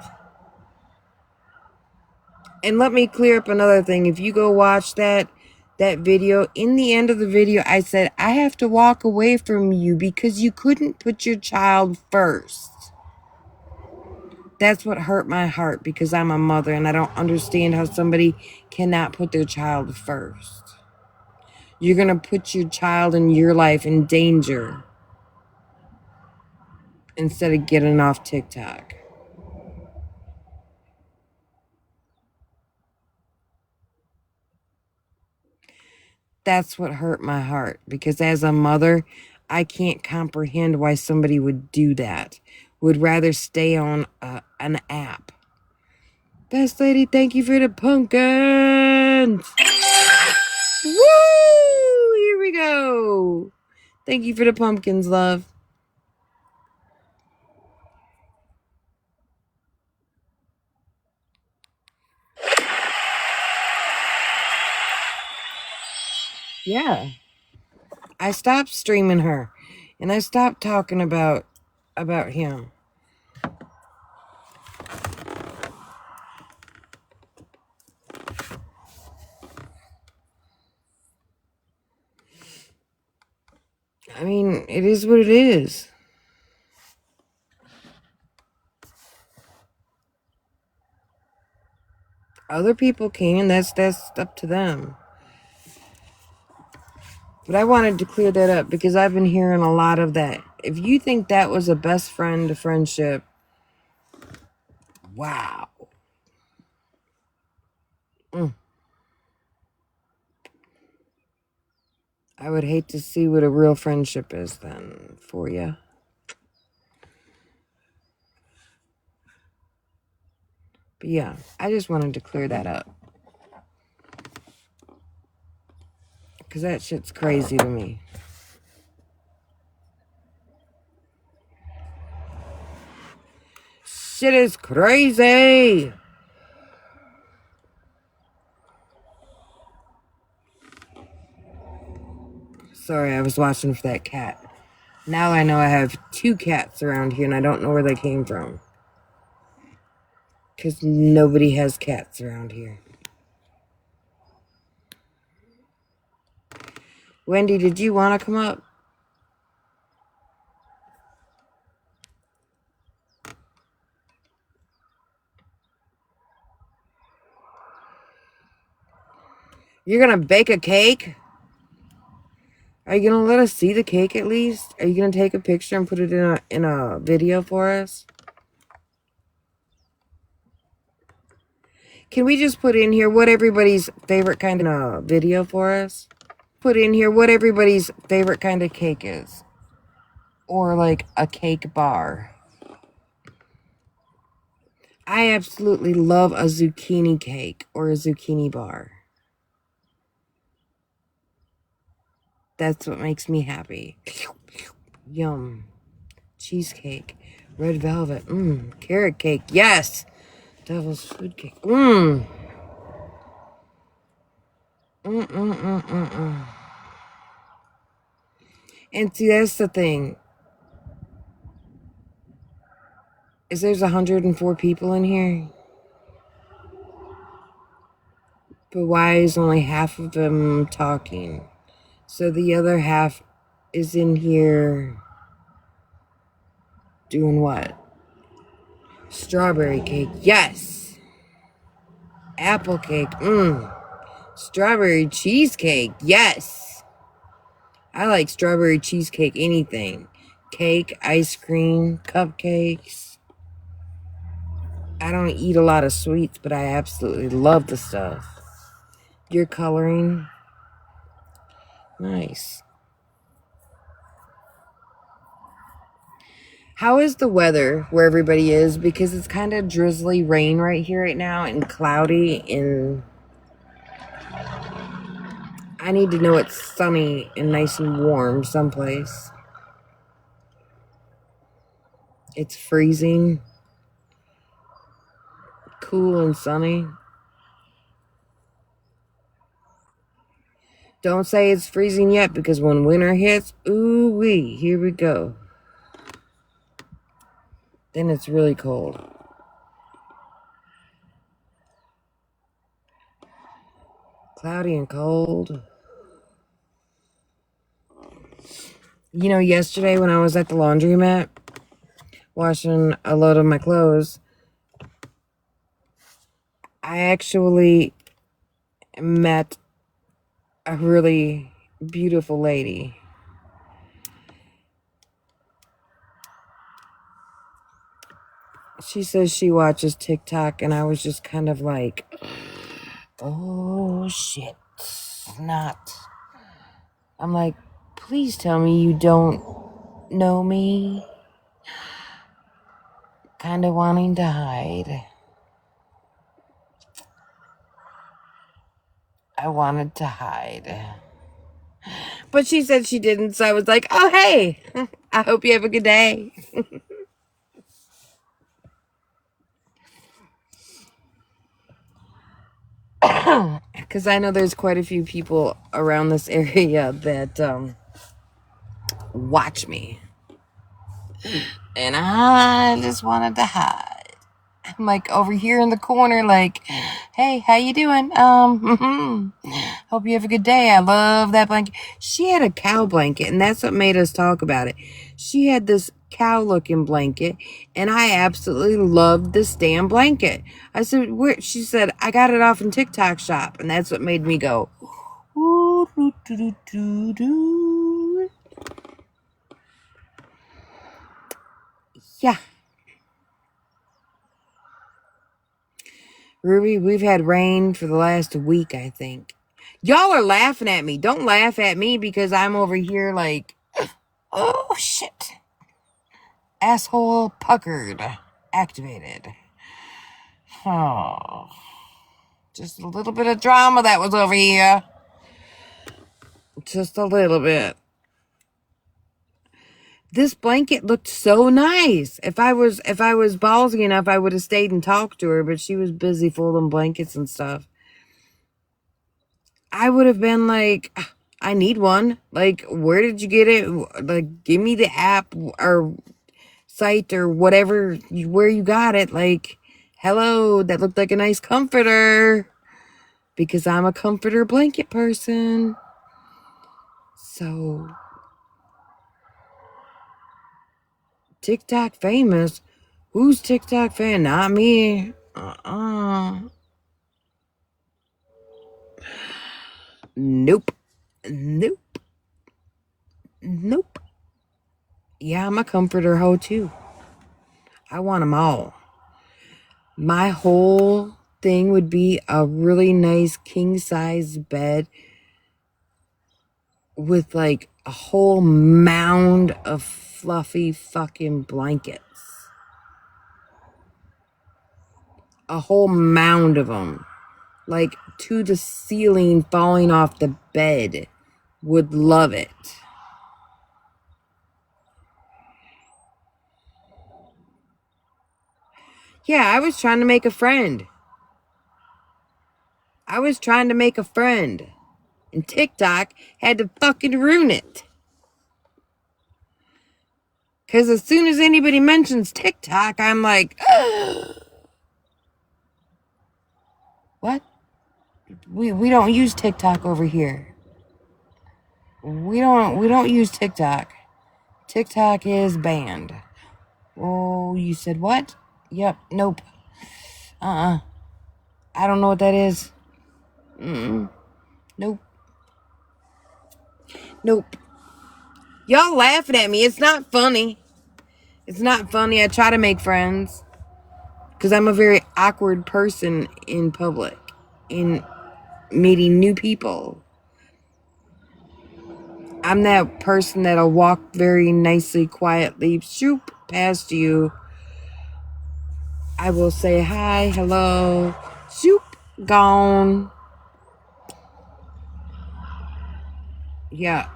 And let me clear up another thing. If you go watch that video, in the end of the video, I said, I have to walk away from you because you couldn't put your child first. That's what hurt my heart, because I'm a mother and I don't understand how somebody cannot put their child first. You're going to put your child and your life in danger instead of getting off TikTok. That's what hurt my heart, because as a mother, I can't comprehend why somebody would do that. Would rather stay on an app. Best lady, thank you for the pumpkins. Woo! Here we go. Thank you for the pumpkins, love. Yeah. I stopped streaming her, and I stopped talking about him. I mean, it is what it is. Other people can. That's up to them. But I wanted to clear that up because I've been hearing a lot of that. If you think that was a best friend friendship, wow. I would hate to see what a real friendship is then for you. But yeah, I just wanted to clear that up. Because that shit's crazy to me. Shit is crazy. Sorry, I was watching for that cat. Now I know I have 2 cats around here and I don't know where they came from. Because nobody has cats around here. Wendy, did you want to come up? You're going to bake a cake? Are you going to let us see the cake at least? Are you going to take a picture and put it in a video for us? Can we just put in here what everybody's favorite kind of video for us? Put in here what everybody's favorite kind of cake is. Or like a cake bar. I absolutely love a zucchini cake or a zucchini bar. That's what makes me happy. Yum. Cheesecake. Red velvet. Carrot cake. Yes. Devil's food cake. And see, that's the thing. Is there's 104 people in here? But why is only half of them talking? So the other half is in here doing what? Strawberry cake. Yes. Apple cake. Strawberry cheesecake. Yes. I like strawberry cheesecake, anything. Cake, ice cream, cupcakes. I don't eat a lot of sweets, but I absolutely love the stuff. You're coloring. Nice. How is the weather where everybody is? Because it's kind of drizzly rain right here right now and cloudy, and I need to know it's sunny and nice and warm someplace. It's freezing. Cool and sunny. Don't say it's freezing yet, because when winter hits, ooh-wee, here we go. Then it's really cold. Cloudy and cold. You know, yesterday when I was at the laundromat washing a load of my clothes, I actually met a really beautiful lady. She says she watches TikTok, and I was just kind of like, oh shit, not. I'm like, please tell me you don't know me. Kind of wanting to hide. I wanted to hide. But she said she didn't, so I was like, oh, hey, I hope you have a good day. Because I know there's quite a few people around this area that watch me. And I just wanted to hide. I'm like over here in the corner, like, hey, how you doing? Hope you have a good day. I love that blanket. She had a cow blanket, and that's what made us talk about it. She had this cow-looking blanket, and I absolutely loved this damn blanket. I said, where? She said, I got it off in TikTok shop, and that's what made me go, ooh, doo, doo, doo, doo, doo. Yeah. Ruby, we've had rain for the last week, I think. Y'all are laughing at me. Don't laugh at me because I'm over here like, oh shit. Asshole puckered. Activated. Oh. Just a little bit of drama that was over here. Just a little bit. This blanket looked so nice. If I was ballsy enough, I would have stayed and talked to her, but she was busy folding blankets and stuff. I would have been like, I need one. Like, where did you get it? Like, give me the app or site or whatever, where you got it. Like, hello, that looked like a nice comforter. Because I'm a comforter blanket person. So, TikTok famous. Who's TikTok fan? Not me. Nope. Nope. Nope. Yeah, I'm a comforter hoe too. I want them all. My whole thing would be a really nice king size bed with like a whole mound of fluffy fucking blankets. A whole mound of them. Like to the ceiling, falling off the bed. Would love it. Yeah, I was trying to make a friend. And TikTok had to fucking ruin it. Because as soon as anybody mentions TikTok, I'm like, what? We don't use TikTok over here. We don't use TikTok. TikTok is banned. Oh, you said what? Yep, nope. I don't know what that is. Nope. Nope. Y'all laughing at me. It's not funny. It's not funny. I try to make friends. Because I'm a very awkward person in public. In meeting new people. I'm that person that'll walk very nicely, quietly, shoop, past you. I will say hi, hello, shoop, gone. Yeah,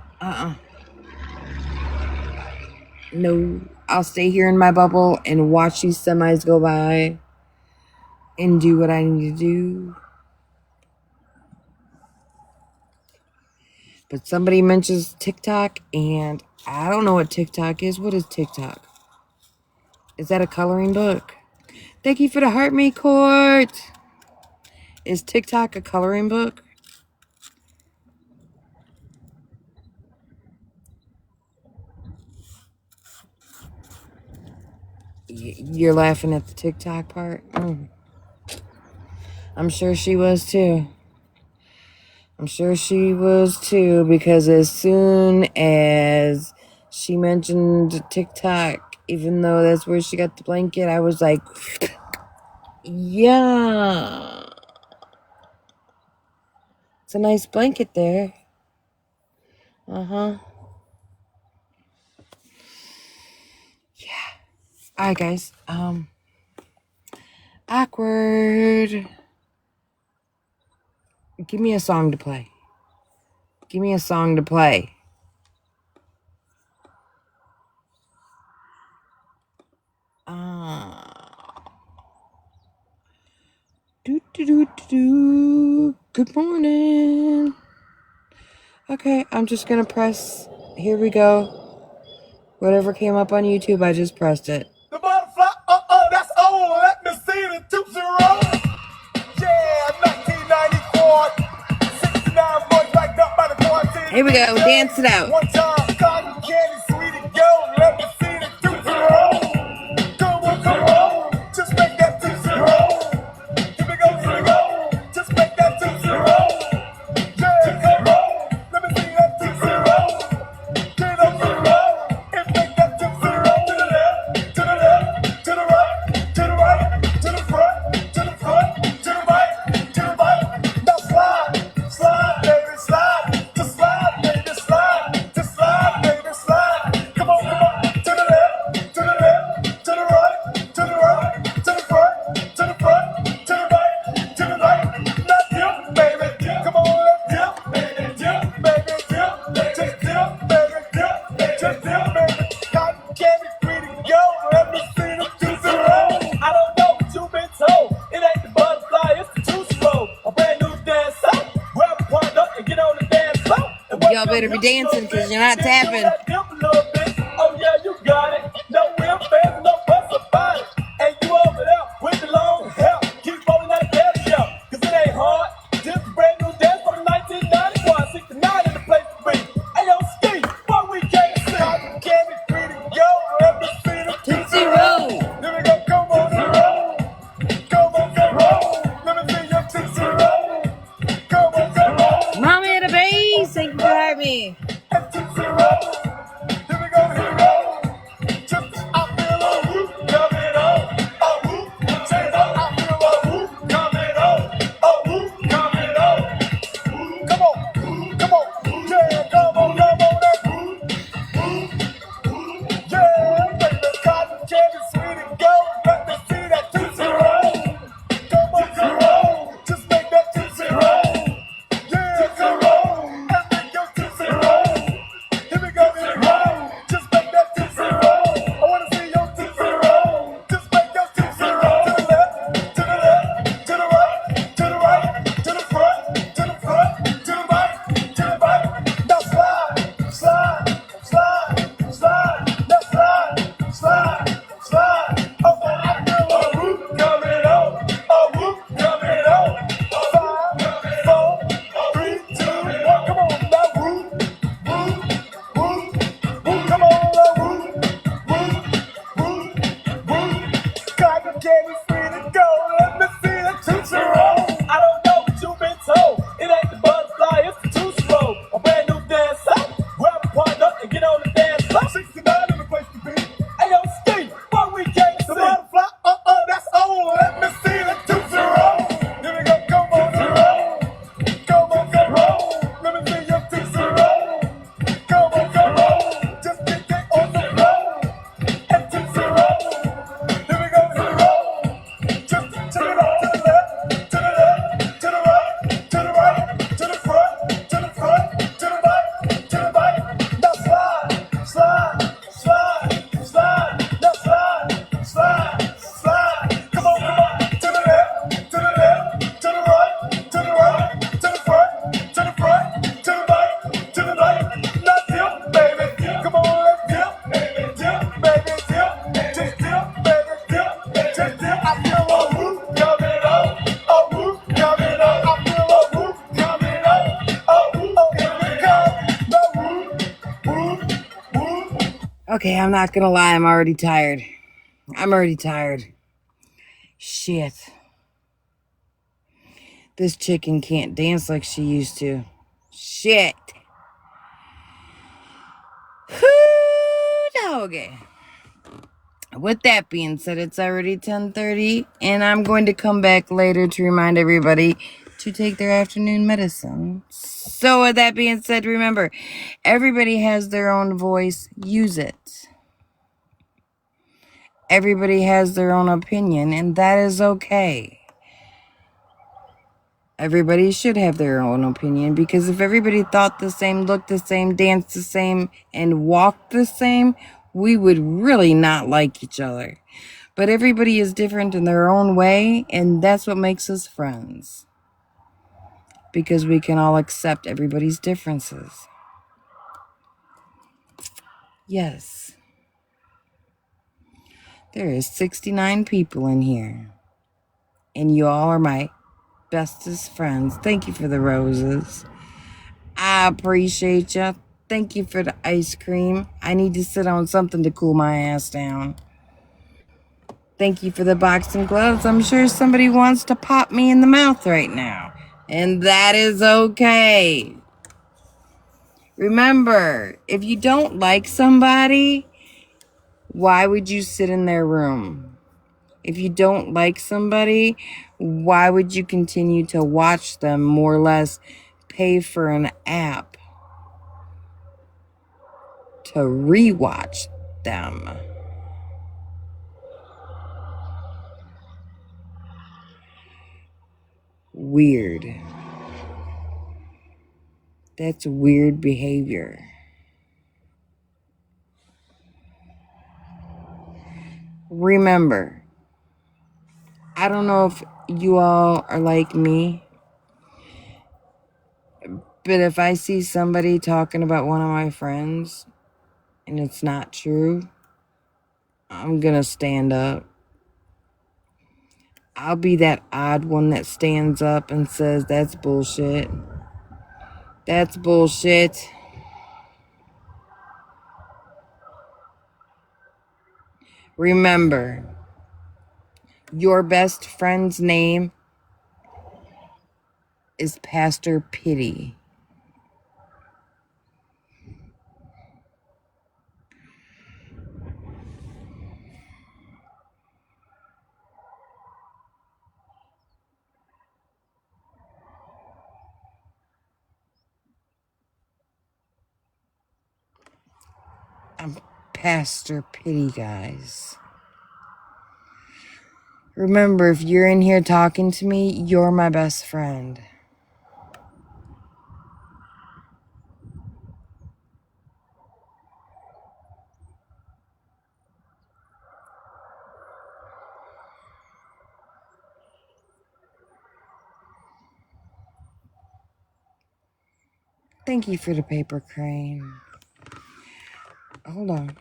no, I'll stay here in my bubble and watch these semis go by and do what I need to do. But somebody mentions TikTok, and I don't know what TikTok is. What is TikTok? Is that a coloring book? Thank you for the heart me court. Is TikTok a coloring book? You're laughing at the TikTok part? I'm sure she was too. Because as soon as she mentioned TikTok, even though that's where she got the blanket, I was like, yeah. It's a nice blanket there. Uh-huh. Yeah. Alright, guys. Awkward. Give me a song to play. Good morning. Okay, I'm just gonna press. Here we go. Whatever came up on YouTube, I just pressed it. The butterfly, that's all. Let me see the 2-0. Yeah, 1994. 69 boys backed up by the quarantine. Here we go, dance it out. One time, cotton candy, sweetie, go. Let me see the 2-0. Come on. Just make that 2-0. Here we go. Just make that 2-0. Yeah, come on. Let me see that 2-0. Get up the road and make that 2-0 to the left, to the left, to the right, to the right, to the front, to the front, to the right, to the right. Now slide, baby, slide. Just slide, baby, slide. Just slide, baby, slide. Come on. To the left, to the left, to the right, to the right, to the front, to the front, to the right, to the right. Now dip, baby, dip. Come on, let's dip, baby, dip, baby, dip. Just dip, baby, dip. Just dip, baby. Cotton candy, sweetie, go. Let me see the 2-0. I don't know what you've been told. It ain't the butterfly, it's the 2-0. A brand new dance song. Grab a partner and get on the dance floor. Y'all better be dancing because you're not tapping. Oh yeah, you got it. No real fans, no fuss about it. And you over there with the long hair. Keep rolling that gas shell, cause it ain't hard. Just a brand new dance from 1991. 69 in the place to be. Hey yo, Steve, what we can't see. Cotton candy, pretty, yo. Let me see the 2-0. Here we go, come on, roll. Come on, roll. Let me see your 2-0. Come on, roll. Mommy and a bass, thank you for having me. And 2-0. Here we go. Just I feel a whoop coming on. A whoop, say that I feel a whoop coming on. A whoop coming on. Come on, yeah, come on, that whoop. Yeah, baby, cotton candy, sweetie, go. Let me see that 2-0. Come on, roll. Just make that 2-0. Yeah, 2-0. And make your 2-0. Here we go. Just make that 2-0. I wanna see your 2-0. Just make your 2-0. To the left, to the left, to the right, to the right, to the front, to the front, to the right, to the right. Now slide. Now slide. Oh, I feel a whoop coming on. A whoop coming on. 5, 4, 3, 2, 1. Come on, now whoop. Come on, whoop. Cotton candy, sweetie, go. Let me see the 2-0. I don't know what you've been told. It ain't the butterfly, it's the 2-0. A brand new dance song. Grab a partner and get on the dance floor. 69 in the place to be. Hey yo, Steve, what we can't see. The butterfly, that's all. Let me see the 2-0. Here we go, come on, roll. Let me see your 2-0. Come on, roll. Just get on the roll. And 2-0. Here we go, just check it out. To the left, to the left, to the right, to the right, to the front, to the front, to the right, to the right. Now slide. Now slide. Come on. To the left, to the left, to the right, to the right, to the front, to the front, to the right, to the right. Now dip, baby. Come on, let's dip, baby. Just dip, baby. Just dip. I feel a whoop coming on. A whoop coming on. I feel a whoop coming on. A whoop, here we come. Now whoop. Okay, I'm not gonna lie, I'm already tired. I'm already tired. Shit. This chicken can't dance like she used to. Shit. Whoo, doggy. With that being said, it's already 10:30, and I'm going to come back later to remind everybody to take their afternoon medicine. So with that being said, remember, everybody has their own voice. Use it. Everybody has their own opinion, and that is okay. Everybody should have their own opinion, because if everybody thought the same, looked the same, danced the same, and walked the same, we would really not like each other. But everybody is different in their own way, and that's what makes us friends. Because we can all accept everybody's differences. Yes. There is 69 people in here. And you all are my bestest friends. Thank you for the roses. I appreciate you. Thank you for the ice cream. I need to sit on something to cool my ass down. Thank you for the boxing gloves. I'm sure somebody wants to pop me in the mouth right now. And that is okay. Remember, if you don't like somebody, why would you sit in their room? If you don't like somebody, why would you continue to watch them, more or less pay for an app to rewatch them? Weird. That's weird behavior. Remember, I don't know if you all are like me, but if I see somebody talking about one of my friends and it's not true, I'm gonna stand up. I'll be that odd one that stands up and says, that's bullshit. That's bullshit. Remember, your best friend's name is Pastor Pity. I'm Pastor Pity, guys. Remember, if you're in here talking to me, you're my best friend. Thank you for the paper crane. Hold on.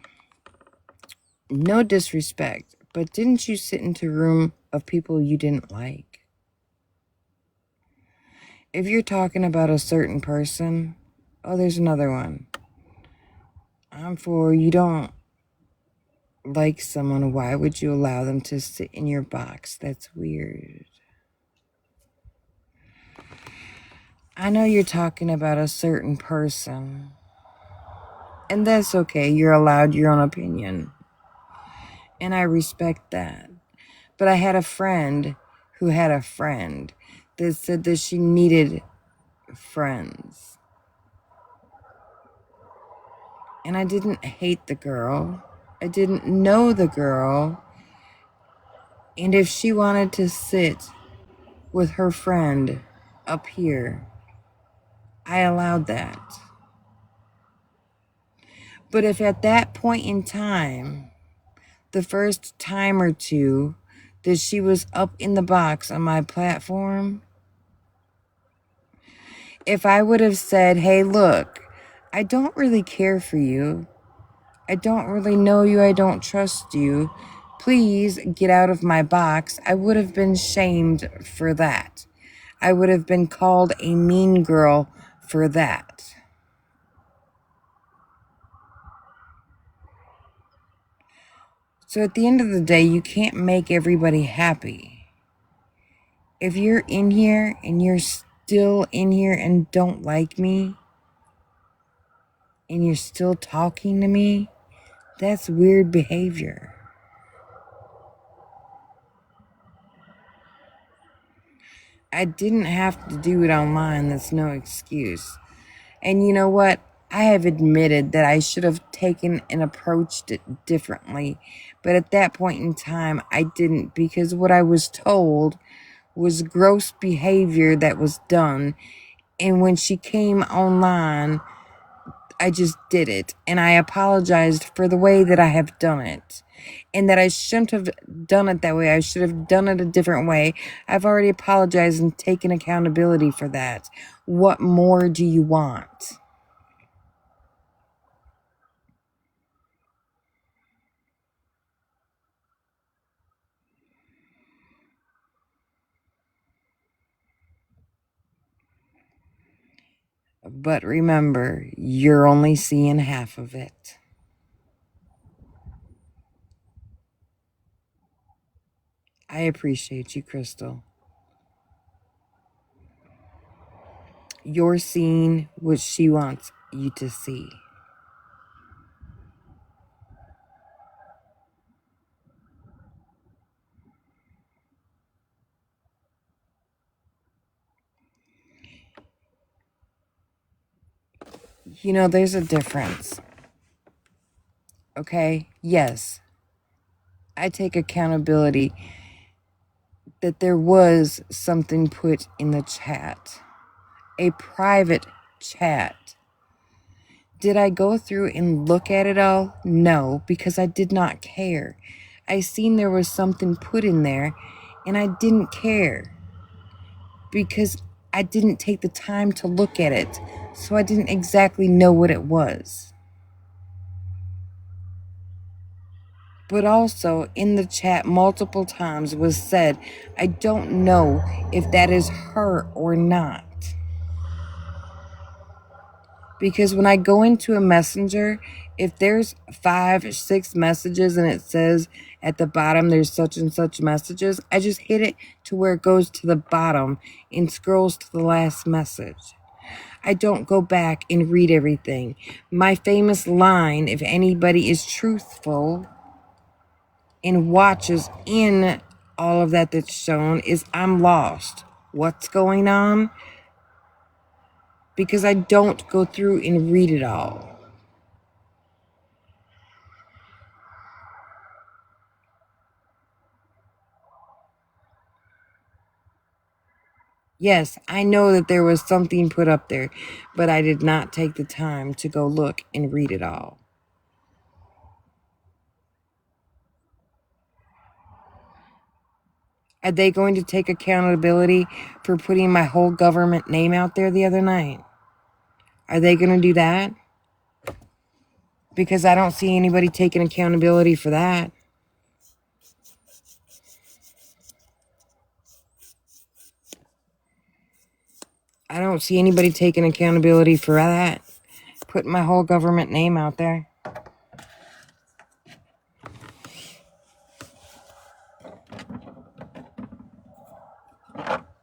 No disrespect, but didn't you sit into a room of people you didn't like? If you're talking about a certain person, oh, there's another one. I'm for you don't like someone, why would you allow them to sit in your box? That's weird. I know you're talking about a certain person, and that's okay. You're allowed your own opinion, and I respect that. But I had a friend who had a friend that said that she needed friends. And I didn't hate the girl. I didn't know the girl. And if she wanted to sit with her friend up here, I allowed that. But if at that point in time, the first time or two that she was up in the box on my platform, if I would have said, hey, look, I don't really care for you. I don't really know you. I don't trust you. Please get out of my box. I would have been shamed for that. I would have been called a mean girl for that. So at the end of the day, you can't make everybody happy. If you're in here and you're still in here and don't like me, and you're still talking to me, that's weird behavior. I didn't have to do it online. That's no excuse. And you know what? I have admitted that I should have taken and approached it differently. But at that point in time, I didn't, because what I was told was gross behavior that was done. And when she came online, I just did it. And I apologized for the way that I have done it. And that I shouldn't have done it that way. I should have done it a different way. I've already apologized and taken accountability for that. What more do you want? But remember, you're only seeing half of it. I appreciate you, Crystal. You're seeing what she wants you to see. You know, there's a difference. Okay? Yes, I take accountability that there was something put in the chat, a private chat. Did I go through and look at it all? No, because I did not care. I seen there was something put in there and I didn't care because I didn't take the time to look at it, so I didn't exactly know what it was. But also in the chat multiple times was said, I don't know if that is her or not. Because when I go into a messenger, if there's 5 or 6 messages and it says at the bottom there's such and such messages, I just hit it to where it goes to the bottom and scrolls to the last message. I don't go back and read everything. My famous line, if anybody is truthful and watches in all of that that's shown, is I'm lost. What's going on? Because I don't go through and read it all. Yes, I know that there was something put up there, but I did not take the time to go look and read it all. Are they going to take accountability for putting my whole government name out there the other night? Are they going to do that? Because I don't see anybody taking accountability for that. I don't see anybody taking accountability for that. Putting my whole government name out there.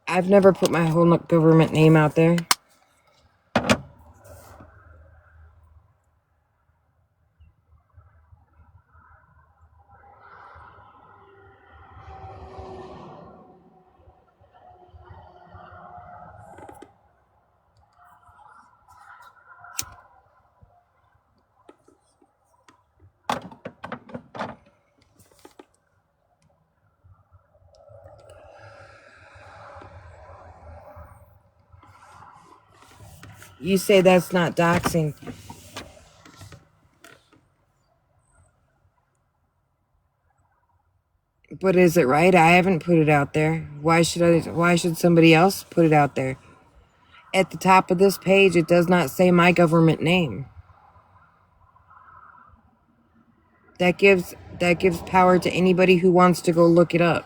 I've never put my whole government name out there. You say that's not doxing. But is it right? I haven't put it out there. Why should somebody else put it out there? At the top of this page, it does not say my government name. That gives power to anybody who wants to go look it up.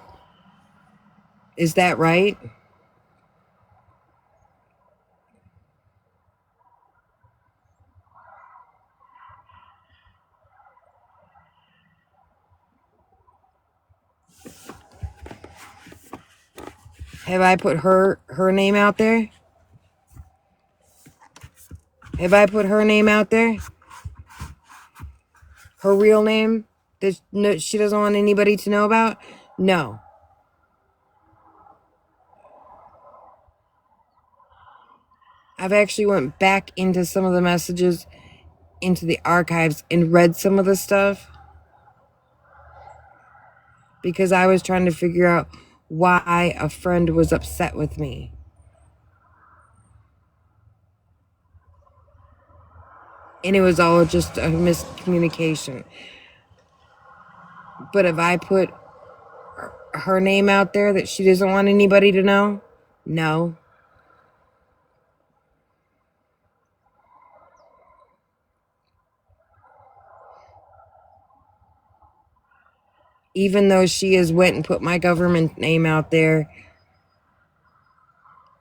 Is that right? Have I put her name out there? Have I put her name out there? Her real name that she doesn't want anybody to know about? No. I've actually went back into some of the messages, into the archives, and read some of the stuff because I was trying to figure out why a friend was upset with me. And it was all just a miscommunication. But if I put her name out there that she doesn't want anybody to know? No. Even though she has went and put my government name out there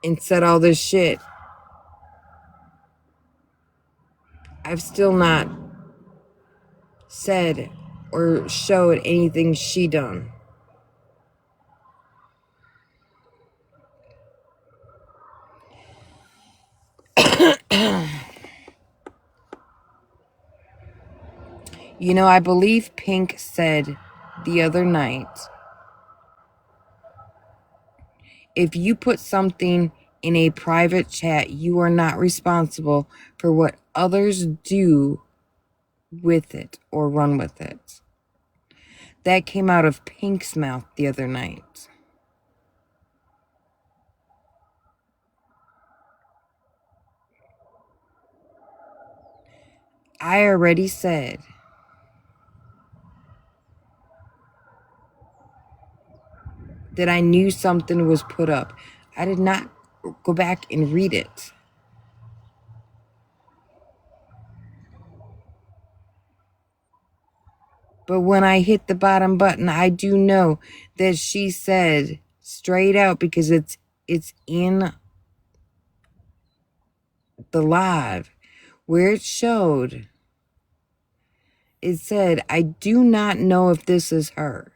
and said all this shit, I've still not said or showed anything she done. You know, I believe Pink said the other night, if you put something in a private chat, you are not responsible for what others do with it or run with it. That came out of Pink's mouth the other night. I already said that I knew something was put up. I did not go back and read it. But when I hit the bottom button, I do know that she said straight out, because it's in the live where it showed, it said, I do not know if this is her.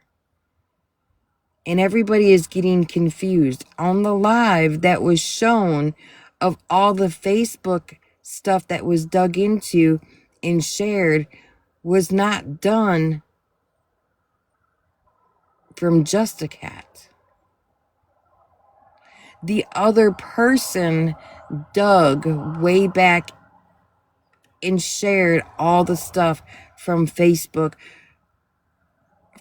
And everybody is getting confused. On the live that was shown of all the Facebook stuff that was dug into and shared was not done from Just a Cat. The other person dug way back and shared all the stuff from Facebook.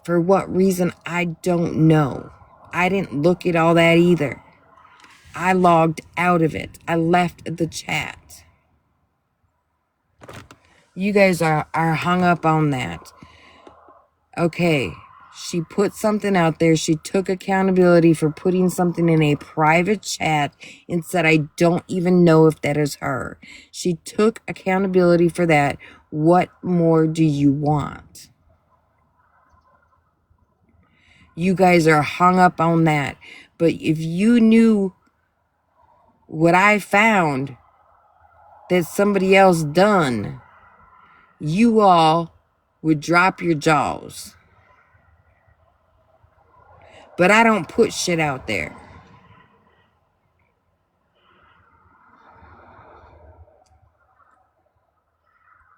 For what reason, I don't know. I didn't look at all that either. I logged out of it. I left the chat. You guys are hung up on that. Okay, she put something out there. She took accountability for putting something in a private chat and said, I don't even know if that is her. She took accountability for that. What more do you want? You guys are hung up on that. But if you knew what I found that somebody else done, you all would drop your jaws. But I don't put shit out there.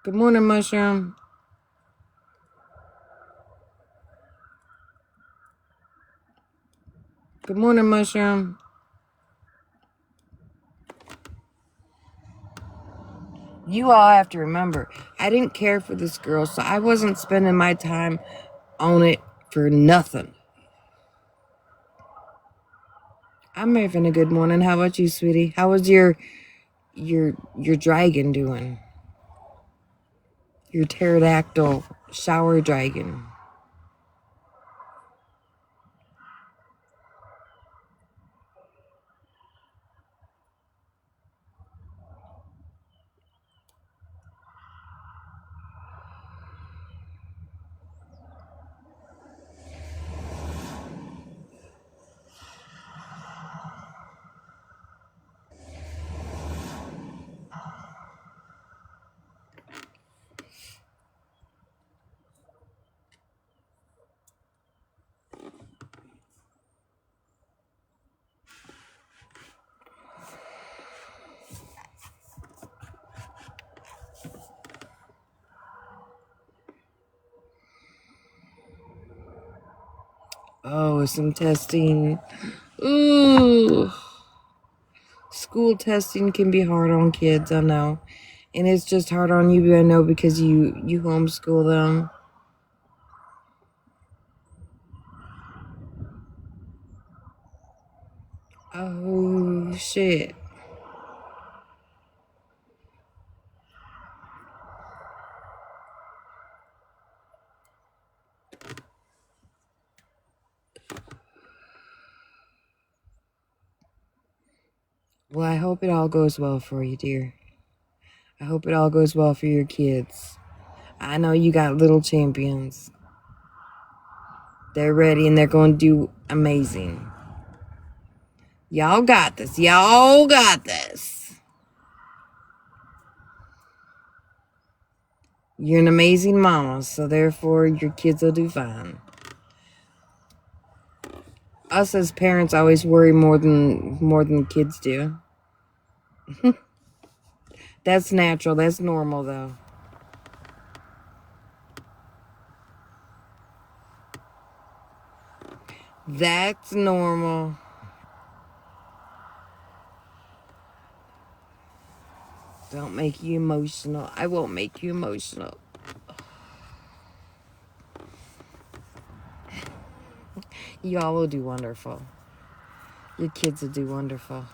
Good morning, Mushroom. Good morning, Mushroom. You all have to remember, I didn't care for this girl, so I wasn't spending my time on it for nothing. I'm having a good morning. How about you, sweetie? How was your dragon doing? Your pterodactyl shower dragon. Oh, some testing. Ooh. School testing can be hard on kids, I know. And it's just hard on you, I know, because you homeschool them. Oh, shit. Well, I hope it all goes well for you, dear. I hope it all goes well for your kids. I know you got little champions. They're ready and they're going to do amazing. Y'all got this. Y'all got this. You're an amazing mama, so therefore your kids will do fine. Us as parents always worry more than kids do. That's natural. That's normal, though. That's normal. Don't make you emotional. I won't make you emotional. Y'all will do wonderful. Your kids will do wonderful.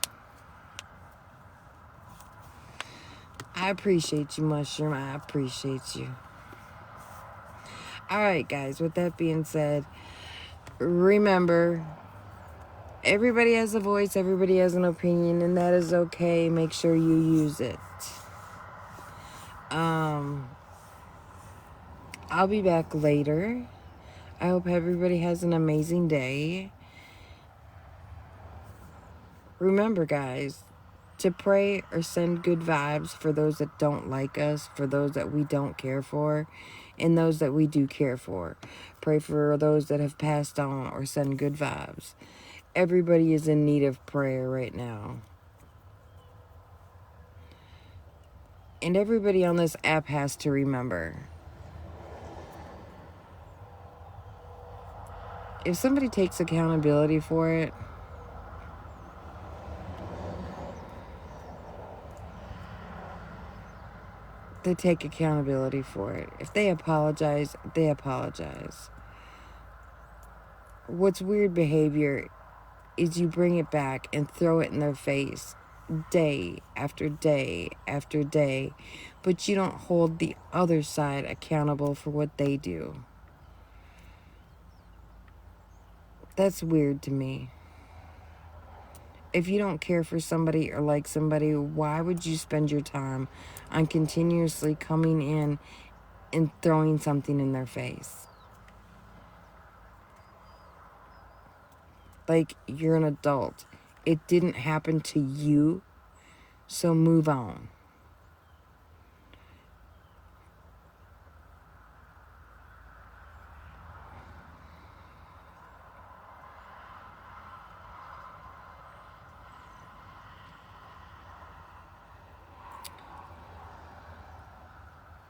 I appreciate you, Mushroom. I appreciate you. Alright, guys. With that being said, remember, everybody has a voice, everybody has an opinion, and that is okay. Make sure you use it. I'll be back later. I hope everybody has an amazing day. Remember, guys, to pray or send good vibes for those that don't like us, for those that we don't care for, and those that we do care for. Pray for those that have passed on or send good vibes. Everybody is in need of prayer right now. And everybody on this app has to remember, if somebody takes accountability for it, they take accountability for it. If they apologize, they apologize. What's weird behavior is you bring it back and throw it in their face day after day after day, but you don't hold the other side accountable for what they do. That's weird to me. If you don't care for somebody or like somebody, why would you spend your time on continuously coming in and throwing something in their face? Like, you're an adult. It didn't happen to you, so move on.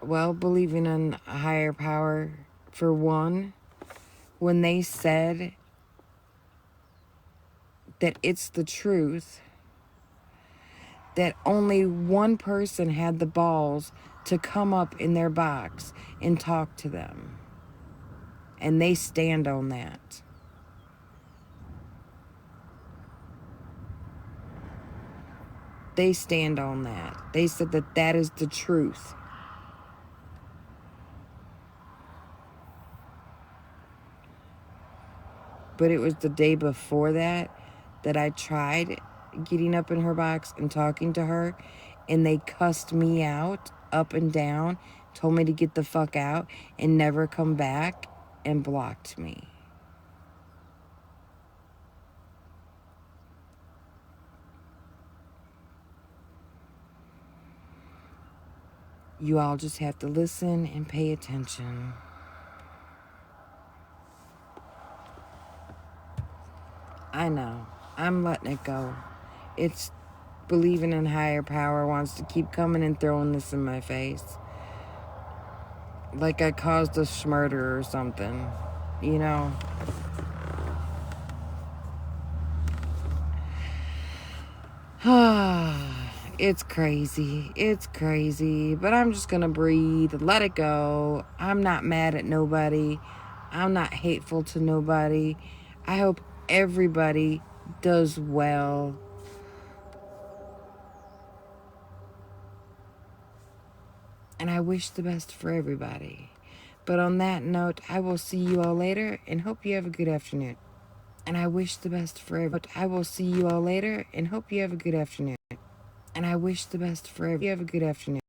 Well, believing in a higher power, for one, when they said that it's the truth, that only one person had the balls to come up in their box and talk to them. And they stand on that. They stand on that. They said that that is the truth. But it was the day before that I tried getting up in her box and talking to her, and they cussed me out up and down, told me to get the fuck out and never come back, and blocked me. You all just have to listen and pay attention. I know. I'm letting it go. It's believing in higher power wants to keep coming and throwing this in my face. Like I caused a murder or something. You know? It's crazy. It's crazy. But I'm just gonna breathe, let it go. I'm not mad at nobody. I'm not hateful to nobody. I hope everybody does well. And I wish the best for everybody. But on that note, I will see you all later and hope you have a good afternoon. And I wish the best for everybody. I will see you all later and hope you have a good afternoon. And I wish the best for everybody. You have a good afternoon.